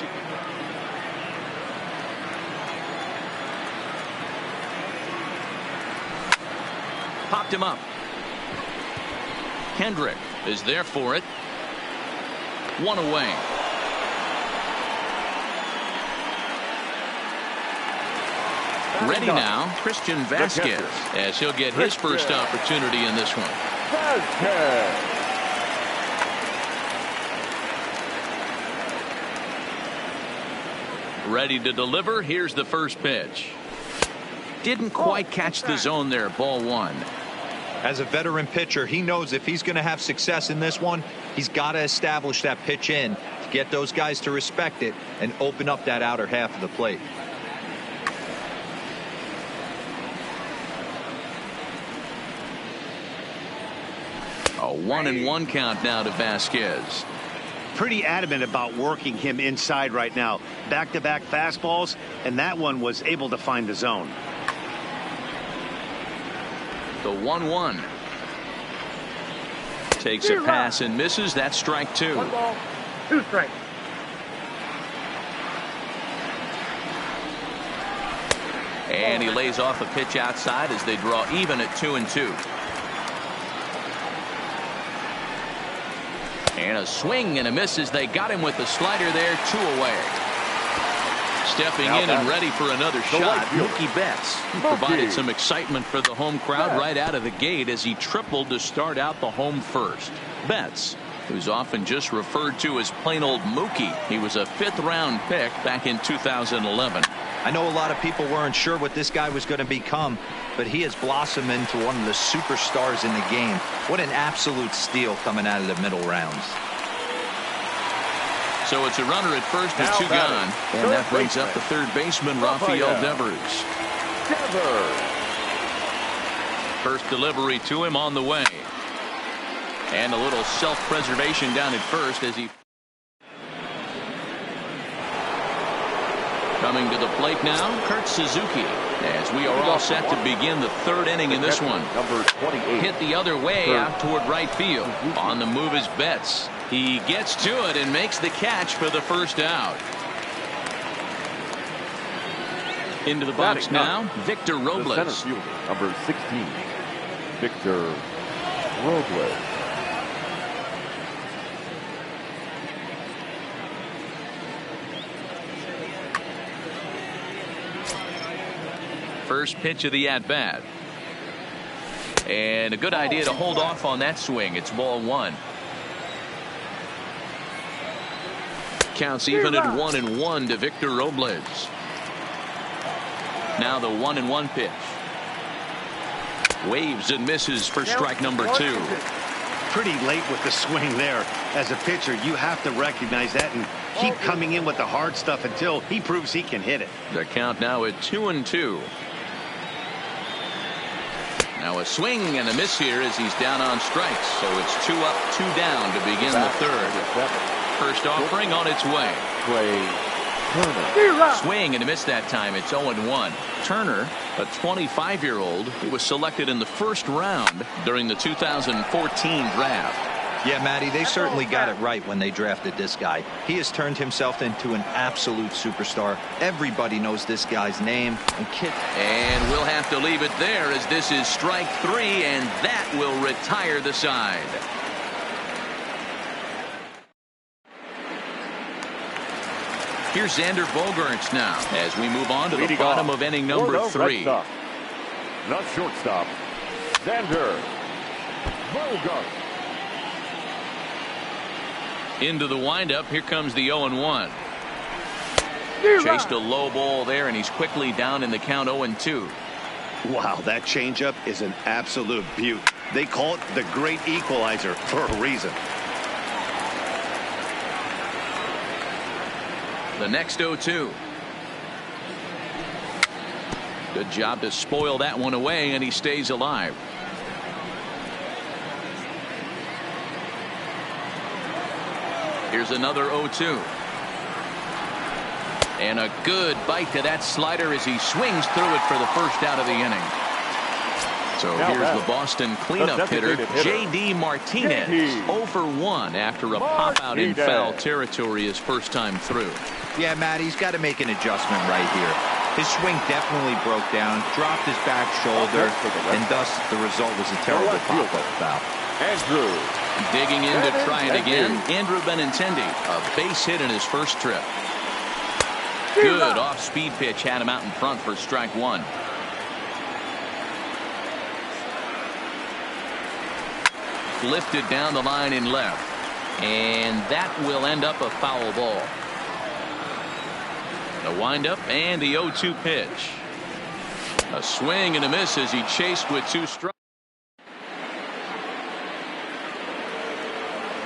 Popped him up. Kendrick is there for it. 1 away. Ready now, Christian Vasquez, as he'll get his first opportunity in this one. Ready to deliver. Here's the first pitch. Didn't quite catch the zone there. Ball one. As a veteran pitcher, he knows if he's going to have success in this one, he's got to establish that pitch in to get those guys to respect it and open up that outer half of the plate. A 1-1 count now to Vasquez. Pretty adamant about working him inside right now. Back-to-back fastballs, and that one was able to find the zone. The 1-1. Takes a pass and misses. That's strike two. 1 ball, 2 strikes. And he lays off a pitch outside as they draw even at 2-2. And a swing and a miss as they got him with the slider there. 2 away. Stepping in and ready for another shot, Mookie Betts. He provided some excitement for the home crowd right out of the gate as he tripled to start out the home first. Betts, who's often just referred to as plain old Mookie. He was a 5th-round pick back in 2011. I know a lot of people weren't sure what this guy was going to become, but he has blossomed into one of the superstars in the game. What an absolute steal coming out of the middle rounds. So it's a runner at first with 2 gone, and that brings up the third baseman, Rafael Devers. First delivery to him on the way. And a little self-preservation down at first as he... Coming to the plate now, Kurt Suzuki, as we are all set to begin the 3rd inning in this one. Number 28. Hit the other way out toward right field. On the move is Betts. He gets to it and makes the catch for the first out. Into the box now, Victor Robles. The center fielder, number 16, Victor Robles. First pitch of the at-bat. And a good idea to hold off on that swing. It's ball 1. Counts even at 1-1 to Victor Robles. Now the 1-1 pitch. Waves and misses for strike number 2. Pretty late with the swing there. As a pitcher, you have to recognize that and keep coming in with the hard stuff until he proves he can hit it. The count now at 2-2. Now a swing and a miss here as he's down on strikes. So it's 2 up, 2 down to begin the 3rd. First offering on its way. Swing and a miss that time. It's 0-1. Turner, a 25-year-old who was selected in the 1st round during the 2014 draft. Yeah, Matty, they certainly got it right when they drafted this guy. He has turned himself into an absolute superstar. Everybody knows this guy's name. And we'll have to leave it there as this is strike 3, and that will retire the side. Here's Xander Bogaerts now as we move on to the bottom of inning number 3. Not shortstop, Xander Bogaerts. Into the windup. Here comes the 0-1. Chased a low ball there, and he's quickly down in the count 0-2. Wow, that changeup is an absolute beaut. They call it the great equalizer for a reason. The next 0-2. Good job to spoil that one away, and he stays alive. Here's another 0-2. And a good bite to that slider as he swings through it for the first out of the inning. So here's the Boston cleanup hitter, J.D. Martinez. 0 for 1 after a pop-out in foul territory his first time through. Yeah, Matt, he's got to make an adjustment right here. His swing definitely broke down, dropped his back shoulder, and thus the result was a terrible pop-up foul. Andrew. Digging in to try it again, Andrew Benintendi, a base hit in his first trip. Good off-speed pitch had him out in front for strike 1. Lifted down the line in left, and that will end up a foul ball. The windup and the 0-2 pitch. A swing and a miss as he chased with 2 strikes.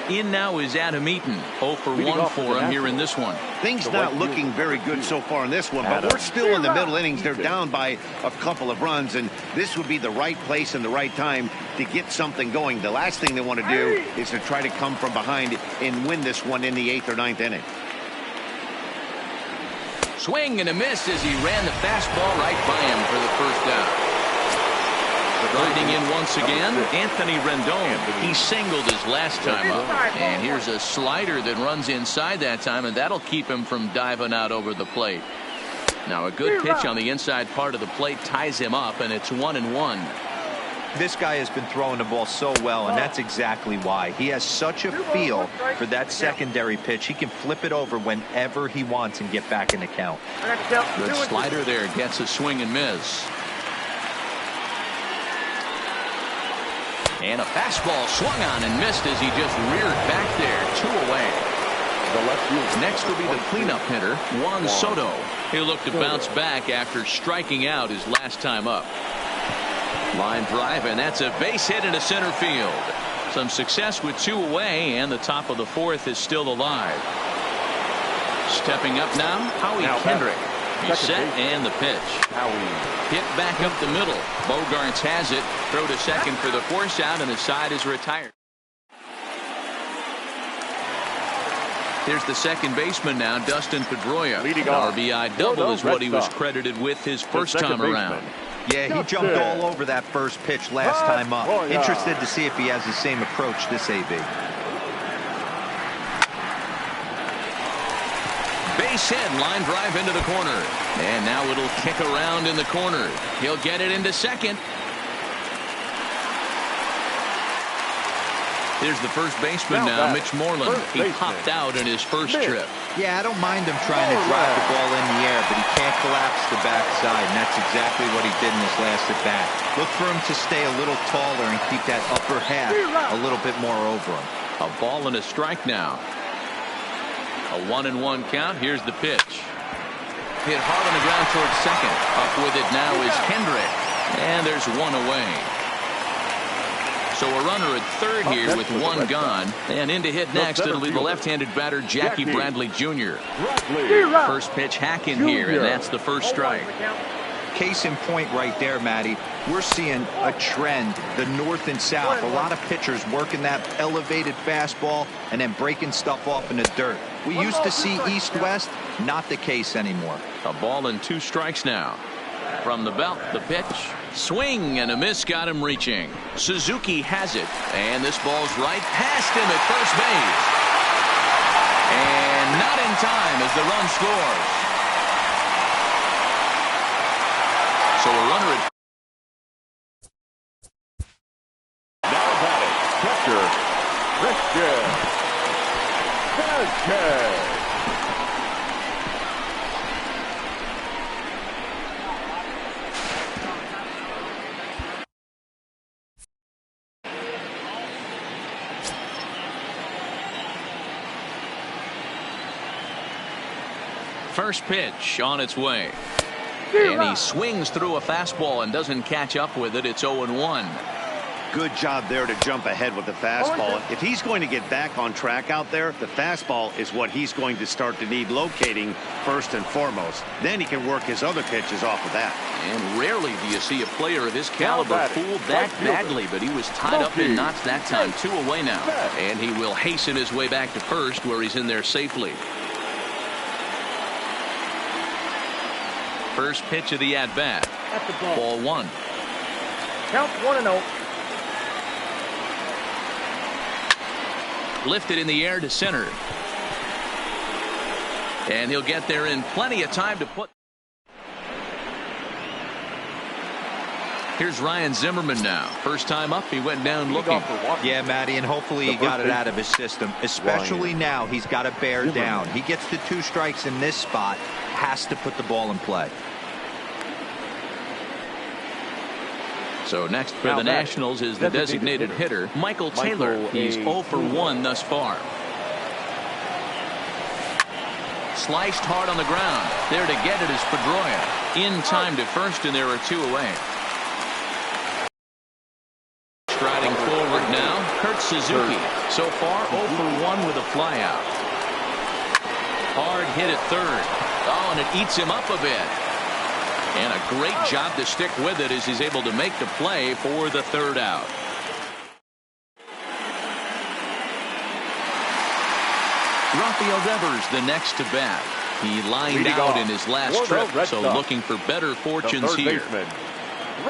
In now is Adam Eaton. 0 for 1 for him here in this one. Things not looking very good so far in this one, but we're still in the middle innings. They're down by a couple of runs, and this would be the right place and the right time to get something going. The last thing they want to do is to try to come from behind and win this one in the 8th or 9th inning. Swing and a miss as he ran the fastball right by him for the first out. Grinding in once again, Anthony Rendon. He singled his last time up. And here's a slider that runs inside that time, and that'll keep him from diving out over the plate. Now a good pitch on the inside part of the plate ties him up, and it's 1-1. This guy has been throwing the ball so well, and that's exactly why. He has such a feel for that secondary pitch. He can flip it over whenever he wants and get back in the count. Good slider there, gets a swing and miss. And a fastball swung on and missed as he just reared back there. 2 away. Next will be the cleanup hitter, Juan Soto. He'll look to bounce back after striking out his last time up. Line drive, and that's a base hit into center field. Some success with 2 away, and the top of the 4th is still alive. Stepping up now, Howie Kendrick. He's set, and the pitch. Hit back up the middle. Bogarts has it. Throw to second for the force out, and the side is retired. Here's the second baseman now, Dustin Pedroia. An RBI double is what he was credited with his first time around. Yeah, he jumped all over that first pitch last time up. Interested to see if he has the same approach this AB. Base hit, line drive into the corner. And now it'll kick around in the corner. He'll get it into second. Here's the first baseman now, Mitch Moreland. He popped out in his first trip. Yeah, I don't mind him trying to drive the ball in the air, but he can't collapse the backside, and that's exactly what he did in his last at bat. Look for him to stay a little taller and keep that upper half a little bit more over him. A ball and a strike now. A 1-1 count. Here's the pitch. Hit hard on the ground towards second. Up with it now is Kendrick. And there's 1 away. So a runner at third here with 1 gone. And in to hit next, it'll be the left-handed batter, Jackie Bradley Jr. First pitch hack in here, and that's the first strike. Case in point right there, Matty. We're seeing a trend, the north and south. A lot of pitchers working that elevated fastball and then breaking stuff off in the dirt. We used to see east-west, not the case anymore. A ball and 2 strikes now. From the belt, the pitch. Swing and a miss got him reaching. Suzuki has it, and this ball's right past him at first base. And not in time as the run scores. So a runner at now batting, catcher, Christian Sanchez. First pitch on its way. And he swings through a fastball and doesn't catch up with it. It's 0-1. Good job there to jump ahead with the fastball. If he's going to get back on track out there, the fastball is what he's going to start to need locating first and foremost. Then he can work his other pitches off of that. And rarely do you see a player of his caliber fooled that badly, but he was tied up in knots that time. 2 away now. And he will hasten his way back to first, where he's in there safely. First pitch of the at-bat. Ball 1. Count 1-0. Lifted in the air to center. And he'll get there in plenty of time to put. Here's Ryan Zimmerman now. First time up, he went down looking. Yeah, Matty, and hopefully he got it out of his system. Especially now, he's got to bear down. He gets the 2 strikes in this spot. Has to put the ball in play. So next for the Nationals is the designated hitter, Michael Taylor. He's 0 for 1 thus far. Sliced hard on the ground. There to get it is Pedroia. in time to first, and there are 2 away. Striding forward now, Kurt Suzuki. So far, 0 for 1 with a flyout. Hard hit at third. Oh, and it eats him up a bit. And a great job to stick with it as he's able to make the play for the 3rd out. Rafael Devers the next to bat. He lined out in his last trip, so looking for better fortunes here.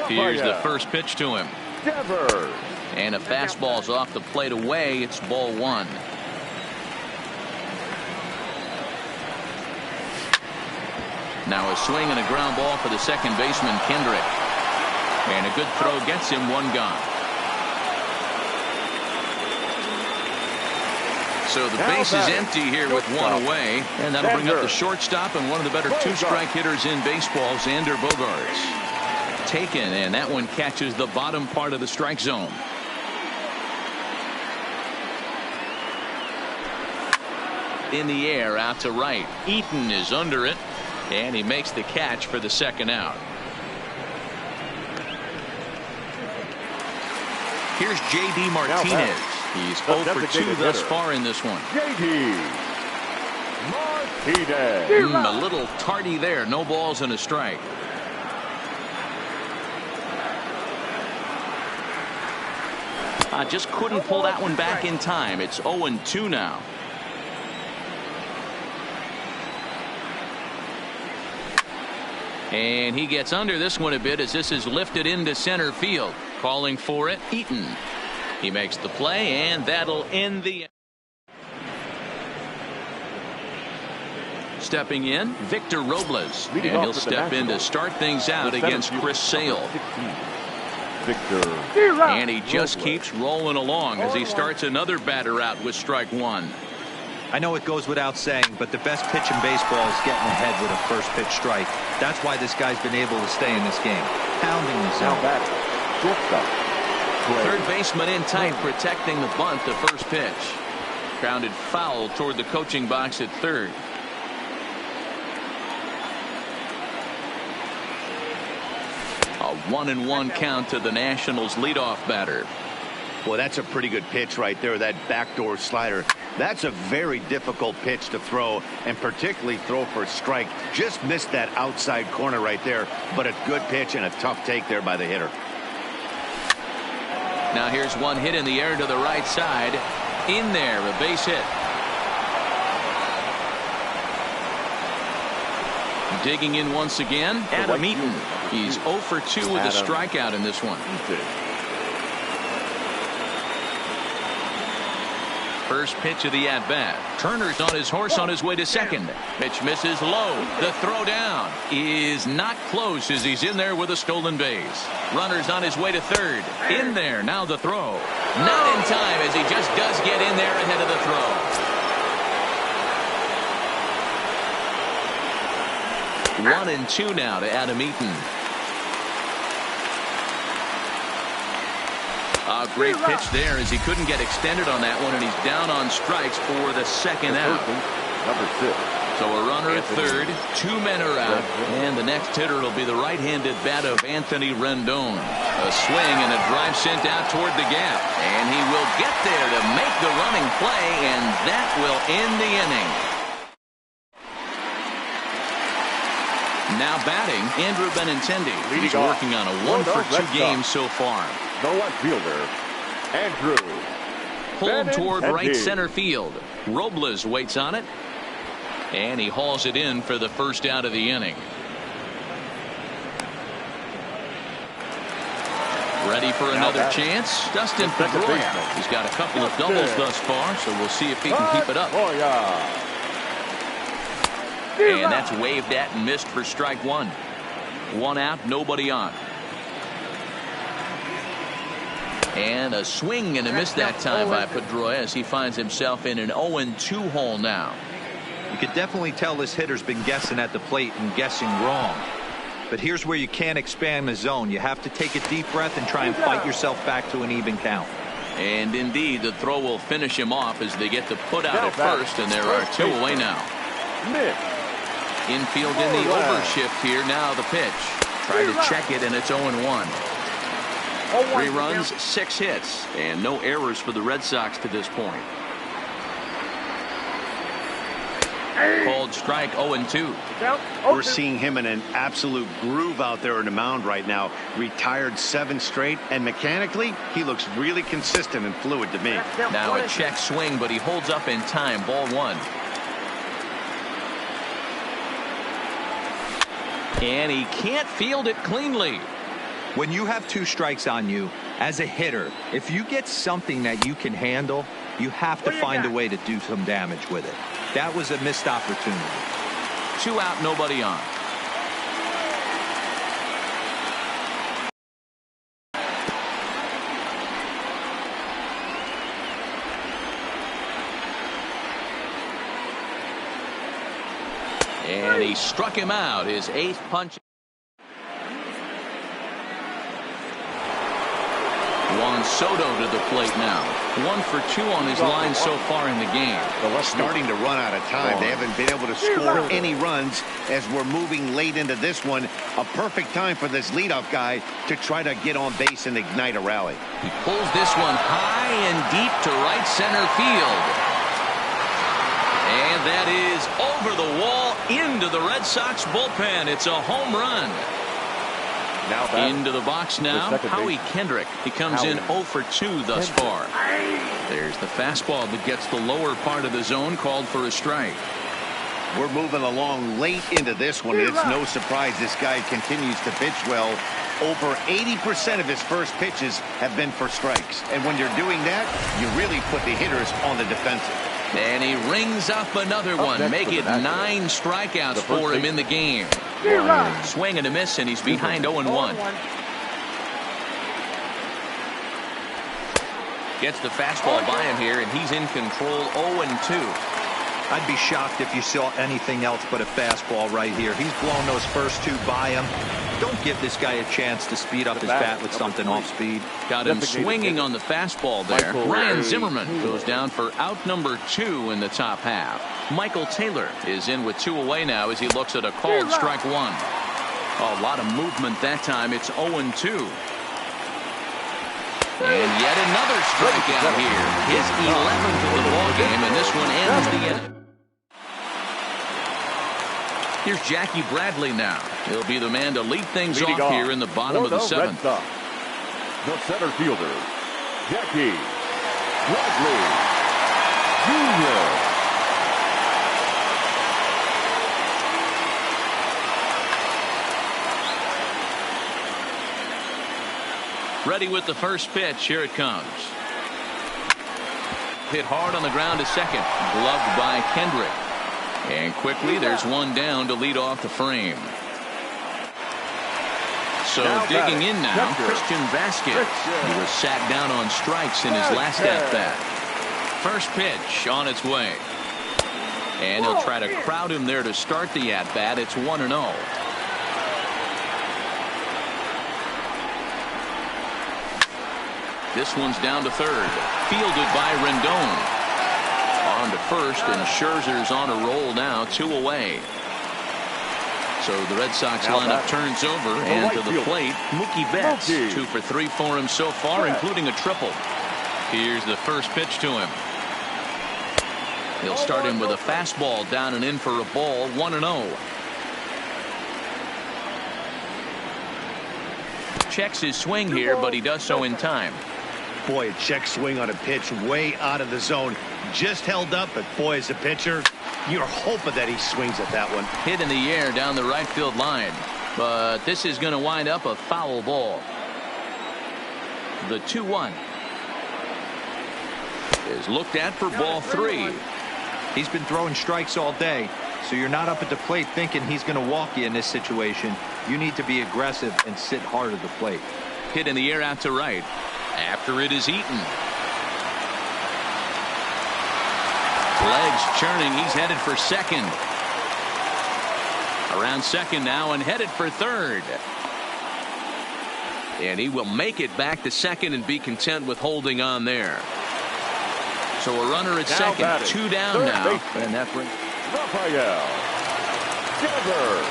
Here's the first pitch to him. Devers. And a fastball's off the plate away. It's ball 1. Now a swing and a ground ball for the second baseman, Kendrick. And a good throw gets him 1 gone. So the base is empty here with 1 away, and that'll bring up the shortstop and one of the better 2-strike hitters in baseball, Xander Bogaerts. Taken, and that one catches the bottom part of the strike zone. In the air, out to right. Eaton is under it, and he makes the catch for the 2nd out. Here's J.D. Martinez. He's 0 for 2 thus far in this one. J.D. Martinez. A little tardy there. No balls and a strike. Just couldn't pull that one back in time. It's 0-2 now. And he gets under this one a bit as this is lifted into center field. Calling for it, Eaton. He makes the play, and that'll end the. Stepping in, Victor Robles. And he'll step in to start things out against Chris Sale. Victor. And he just keeps rolling along as he starts another batter out with strike 1. I know it goes without saying, but the best pitch in baseball is getting ahead with a first pitch strike. That's why this guy's been able to stay in this game. Pounding the zone. Third baseman in tight, protecting the bunt, the first pitch. Grounded foul toward the coaching box at third. A 1-1 count to the Nationals leadoff batter. Well, that's a pretty good pitch right there, that backdoor slider. That's a very difficult pitch to throw, and particularly throw for a strike. Just missed that outside corner right there, but a good pitch and a tough take there by the hitter. Now here's one hit in the air to the right side. In there, a base hit. Digging in once again, Adam Eaton. He's 0 for 2 with a strikeout in this one. First pitch of the at-bat. Turner's on his horse on his way to second. Pitch misses low. The throw down is not close as he's in there with a stolen base. Runner's on his way to third. In there, now the throw. Not in time as he just does get in there ahead of the throw. 1-2 now to Adam Eaton. A great pitch there as he couldn't get extended on that one, and he's down on strikes for the second out. Number 6. So a runner at third, 2 men are out, and the next hitter will be the right-handed bat of Anthony Rendon. A swing and a drive sent out toward the gap, and he will get there to make the running play, and that will end the inning. Now batting, Andrew Benintendi. He's working on a 1 for 2 game so far. The left fielder, Andrew. Pulled toward right center field. Robles waits on it, and he hauls it in for the first out of the inning. Ready for another chance? Dustin Pedroia. He's got a couple of doubles thus far, so we'll see if he can keep it up. And that's waved at and missed for strike 1. 1 out, nobody on. And a swing and a miss that time by Pedroia as he finds himself in an 0-2 hole now. You could definitely tell this hitter's been guessing at the plate and guessing wrong. But here's where you can't expand the zone. You have to take a deep breath and try and fight yourself back to an even count. And indeed, the throw will finish him off as they get the put out at first, and there are 2 away now. Infield in the overshift here. Now the pitch. Try to check it, and it's 0-1. 3 runs, 6 hits, and no errors for the Red Sox to this point. Called strike 0-2. We're seeing him in an absolute groove out there in the mound right now. Retired 7 straight, and mechanically, he looks really consistent and fluid to me. Now a check swing, but he holds up in time. Ball 1. And he can't field it cleanly. When you have 2 strikes on you, as a hitter, if you get something that you can handle, you have to find a way to do some damage with it. That was a missed opportunity. 2 out, nobody on. And he struck him out, his 8th punch. Juan Soto to the plate now. 1 for 2 on his line so far in the game. Starting to run out of time. They haven't been able to score any runs as we're moving late into this one. A perfect time for this leadoff guy to try to get on base and ignite a rally. He pulls this one high and deep to right center field. And that is over the wall into the Red Sox bullpen. It's a home run. Now into the box now, Howie Kendrick. He comes in 0 for 2 thus far. There's the fastball that gets the lower part of the zone, called for a strike. We're moving along late into this one. It's no surprise this guy continues to pitch well. Over 80% of his first pitches have been for strikes. And when you're doing that, you really put the hitters on the defensive. And he rings up another one. Make it 9 strikeouts for him in the game. Swing and a miss, and he's behind 0-1. Gets the fastball by him here, and he's in control. 0-2. I'd be shocked if you saw anything else but a fastball right here. He's blown those first 2 by him. Don't give this guy a chance to speed up his bat with something off speed. Got him swinging on the fastball there. Ryan Zimmerman goes down for out number 2 in the top half. Michael Taylor is in with 2 away now as he looks at a called strike 1. A lot of movement that time. It's 0-2. And yet another strikeout here. His 11th of the ballgame, and this one ends the inning. Here's Jackie Bradley now. He'll be the man to lead things off here in the bottom of the 7th. The center fielder, Jackie Bradley Jr. Ready with the first pitch. Here it comes. Hit hard on the ground to second. Gloved by Kendrick. And quickly there's one down to lead off the frame. So digging in now, Christian Vasquez. He was sat down on strikes in his last at-bat. First pitch on its way. And he'll try to crowd him there to start the at-bat. It's 1-0. This one's down to third. Fielded by Rendon. On to first, and Scherzer's on a roll now, 2 away. So the Red Sox lineup turns over, and to the plate, Mookie Betts. 2 for 3 for him so far, including a triple. Here's the first pitch to him. He'll start him with a fastball down and in for a ball, 1-0. Checks his swing here, but he does so in time. Boy, a check swing on a pitch way out of the zone. Just held up, but boy, as a pitcher, you're hoping that he swings at that one. Hit in the air down the right field line. But this is going to wind up a foul ball. The 2-1 is looked at for ball 3. He's been throwing strikes all day, so you're not up at the plate thinking he's going to walk you in this situation. You need to be aggressive and sit hard at the plate. Hit in the air out to right. After it is eaten. Legs churning. He's headed for second. Around second now and headed for third. And he will make it back to second and be content with holding on there. So a runner at second. 2 down now. And that brings Rafael together.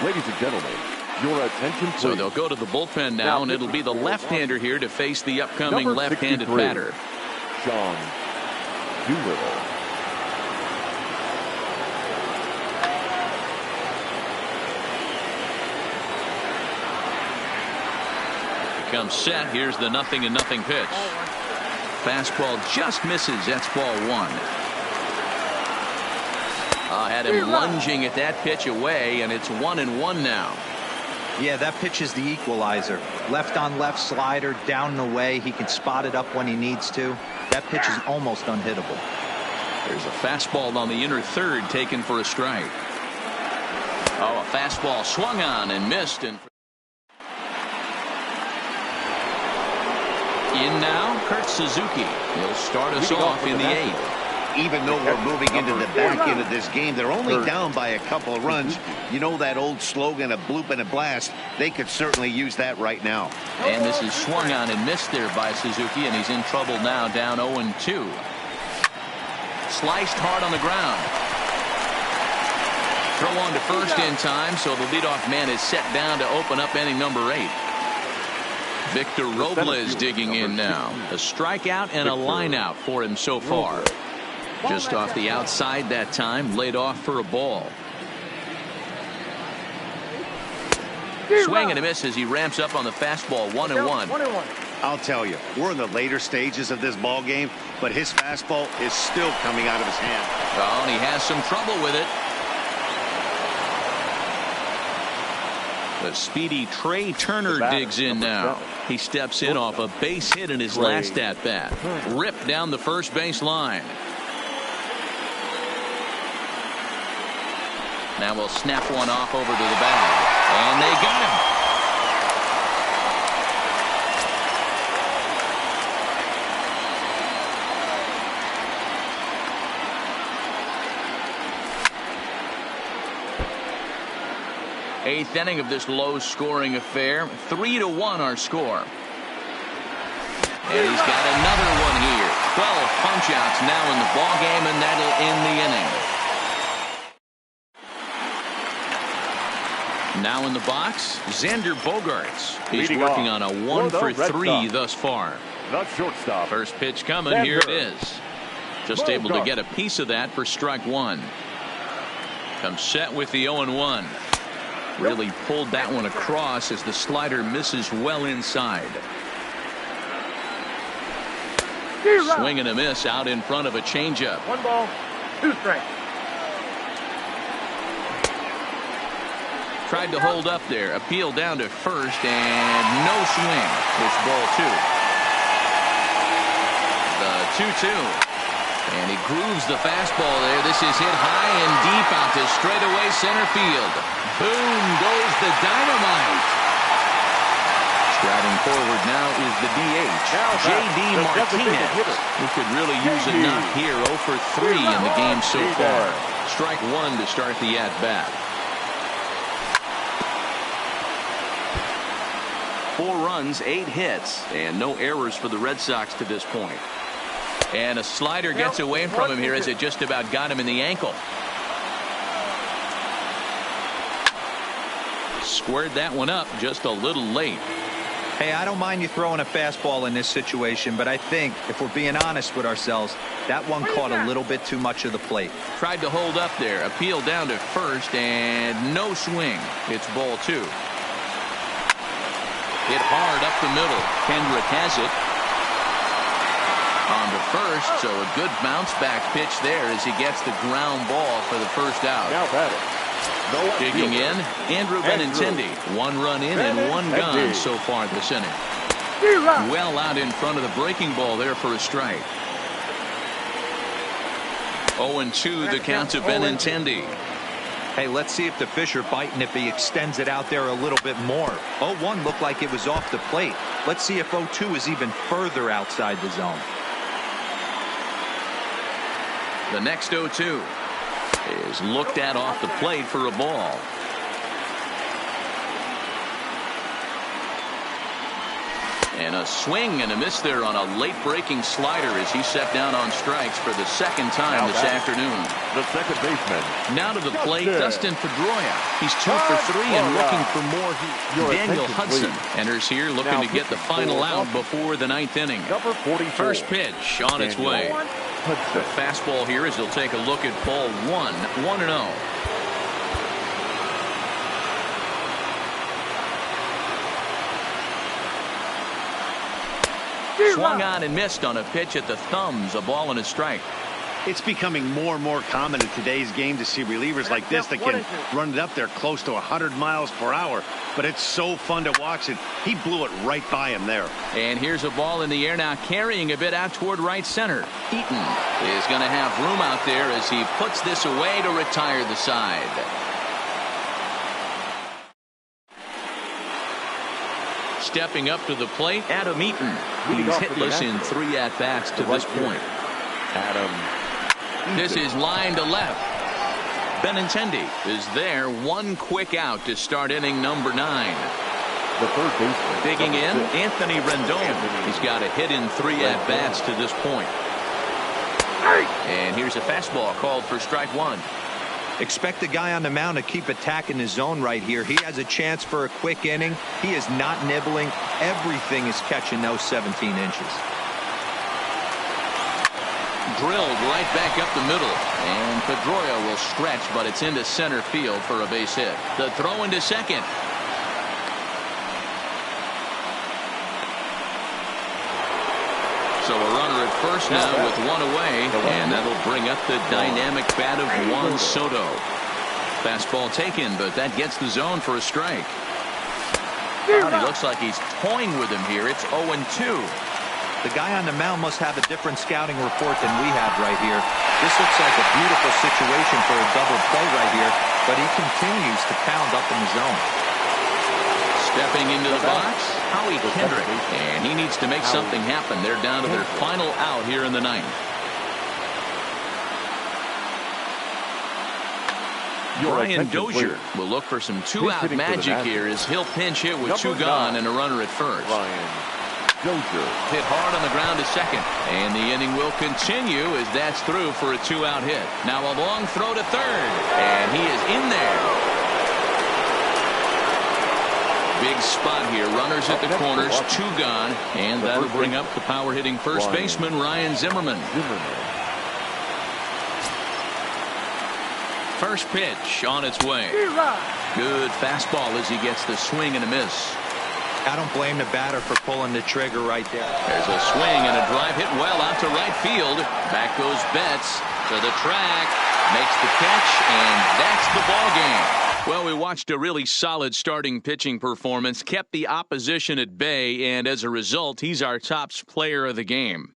Ladies and gentlemen, your attention, please. So they'll go to the bullpen now, and it'll be the left-hander here to face the upcoming left-handed batter. John Doolittle. Comes set. Here's the 0-0 pitch. Fastball just misses. That's ball one. Had him lunging at that pitch away, and it's 1-1 now. Yeah, that pitch is the equalizer. Left on left slider, down and away. He can spot it up when he needs to. That pitch is almost unhittable. There's a fastball on the inner third taken for a strike. Oh, a fastball swung on and missed. And in now, Kurt Suzuki. He'll start us off in the 8th. Even though we're moving into the back end of this game, they're only down by a couple of runs. You know that old slogan, a bloop and a blast? They could certainly use that right now. And this is swung on and missed there by Suzuki, and he's in trouble now, down 0-2. Sliced hard on the ground. Throw on to first in time, so the leadoff man is set down to open up inning number 8. Victor Robles digging in now. A strikeout and a line out for him so far. Just off the outside that time, laid off for a ball. Swing and a miss as he ramps up on the fastball. 1-1. I'll tell you, we're in the later stages of this ball game, but his fastball is still coming out of his hand. Oh, and he has some trouble with it. The speedy Trey Turner digs in now. He steps in off a base hit in his last at-bat. Ripped down the first base line. Now we'll snap one off over to the bag. And they got him. Eighth inning of this low-scoring affair. 3-1 our score. And he's got another one here. 12 punch-outs now in the ballgame, and that'll end the inning. Now in the box, Xander Bogaerts. He's working on a 1-for-3 thus far. Not shortstop. First pitch coming. Here it is. Just able to get a piece of that for strike one. Comes set with the 0-1. Really pulled that one across as the slider misses well inside. Swing and a miss out in front of a changeup. 1 ball, 2 strikes. Tried to hold up there. Appeal down to first, and no swing. It's ball 2. The 2-2. And he grooves the fastball there. This is hit high and deep out to straightaway center field. Boom goes the dynamite. Striding forward now is the DH, J.D. Martinez. He could really use a knock here. 0-for-3 in the game so far. Strike one to start the at-bat. 4 runs, 8 hits, and no errors for the Red Sox to this point. And a slider gets away from him here as it just about got him in the ankle. Squared that one up just a little late. Hey, I don't mind you throwing a fastball in this situation, but I think, if we're being honest with ourselves, that one caught a little bit too much of the plate. Tried to hold up there. Appeal down to first, and no swing. It's ball 2. Hit hard up the middle. Kendrick has it. On to first, so a good bounce back pitch there as he gets the ground ball for the first out. Now batting. Digging in, Andrew Benintendi. 1 run in and 1 gone so far this inning. Well out in front of the breaking ball there for a strike. 0-2 the count to Benintendi. Hey, let's see if the fish are biting if he extends it out there a little bit more. 0-1 looked like it was off the plate. Let's see if 0-2 is even further outside the zone. The next 0-2 is looked at off the plate for a ball. And a swing and a miss there on a late-breaking slider as he set down on strikes for the second time this afternoon. The second baseman. Now to the plate, Dustin Pedroia. He's 2 for 3 and looking for more. Daniel Hudson enters here looking to get the final out before the 9th inning. Number 44. First pitch on its way. The fastball here as he'll take a look at ball 1, 1-0. Swung on and missed on a pitch at the thumbs, a ball and a strike. It's becoming more and more common in today's game to see relievers like this that can run it up there close to 100 miles per hour. But it's so fun to watch it. He blew it right by him there. And here's a ball in the air now, carrying a bit out toward right center. Eaton is going to have room out there as he puts this away to retire the side. Stepping up to the plate, Adam Eaton. He's hitless in 3 at-bats to this point. This is line to left. Benintendi is there. One quick out to start inning number 9. The third baseman. Digging in, Anthony Rendon. He's got a hit in 3 at-bats to this point. And here's a fastball called for strike 1. Expect the guy on the mound to keep attacking his zone right here. He has a chance for a quick inning. He is not nibbling. Everything is catching those 17 inches. Drilled right back up the middle. And Pedroia will stretch, but it's into center field for a base hit. The throw into second. So a runner at first now with 1 away, and that'll bring up the dynamic bat of Juan Soto. Fastball taken, but that gets the zone for a strike. He looks like he's toying with him here. It's 0-2. The guy on the mound must have a different scouting report than we have right here. This looks like a beautiful situation for a double play right here, but he continues to pound up in the zone. Stepping into the box, Howie Kendrick, and he needs to make something happen. They're down to their final out here in the 9th. Brian Dozier will look for some 2-out magic here as he'll pinch hit with 2 gone and a runner at first. Dozier hit hard on the ground to second, and the inning will continue as that's through for a 2-out hit. Now a long throw to third, and he is in there. Big spot here. Runners at the corners, 2 gone, and that'll bring up the power hitting first baseman Ryan Zimmerman. First pitch on its way. Good fastball as he gets the swing and a miss. I don't blame the batter for pulling the trigger right there. There's a swing and a drive hit well out to right field. Back goes Betts to the track, makes the catch, and that's the ball game. Well, we watched a really solid starting pitching performance, kept the opposition at bay, and as a result, he's our top player of the game.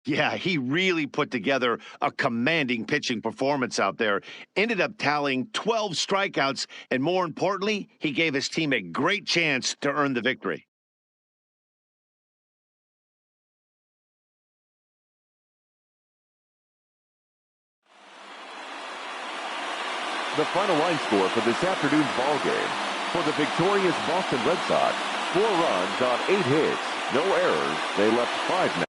Yeah, he really put together a commanding pitching performance out there. Ended up tallying 12 strikeouts, and more importantly, he gave his team a great chance to earn the victory. The final line score for this afternoon's ball game. For the victorious Boston Red Sox, 4 runs on 8 hits, no errors. They left 5 men.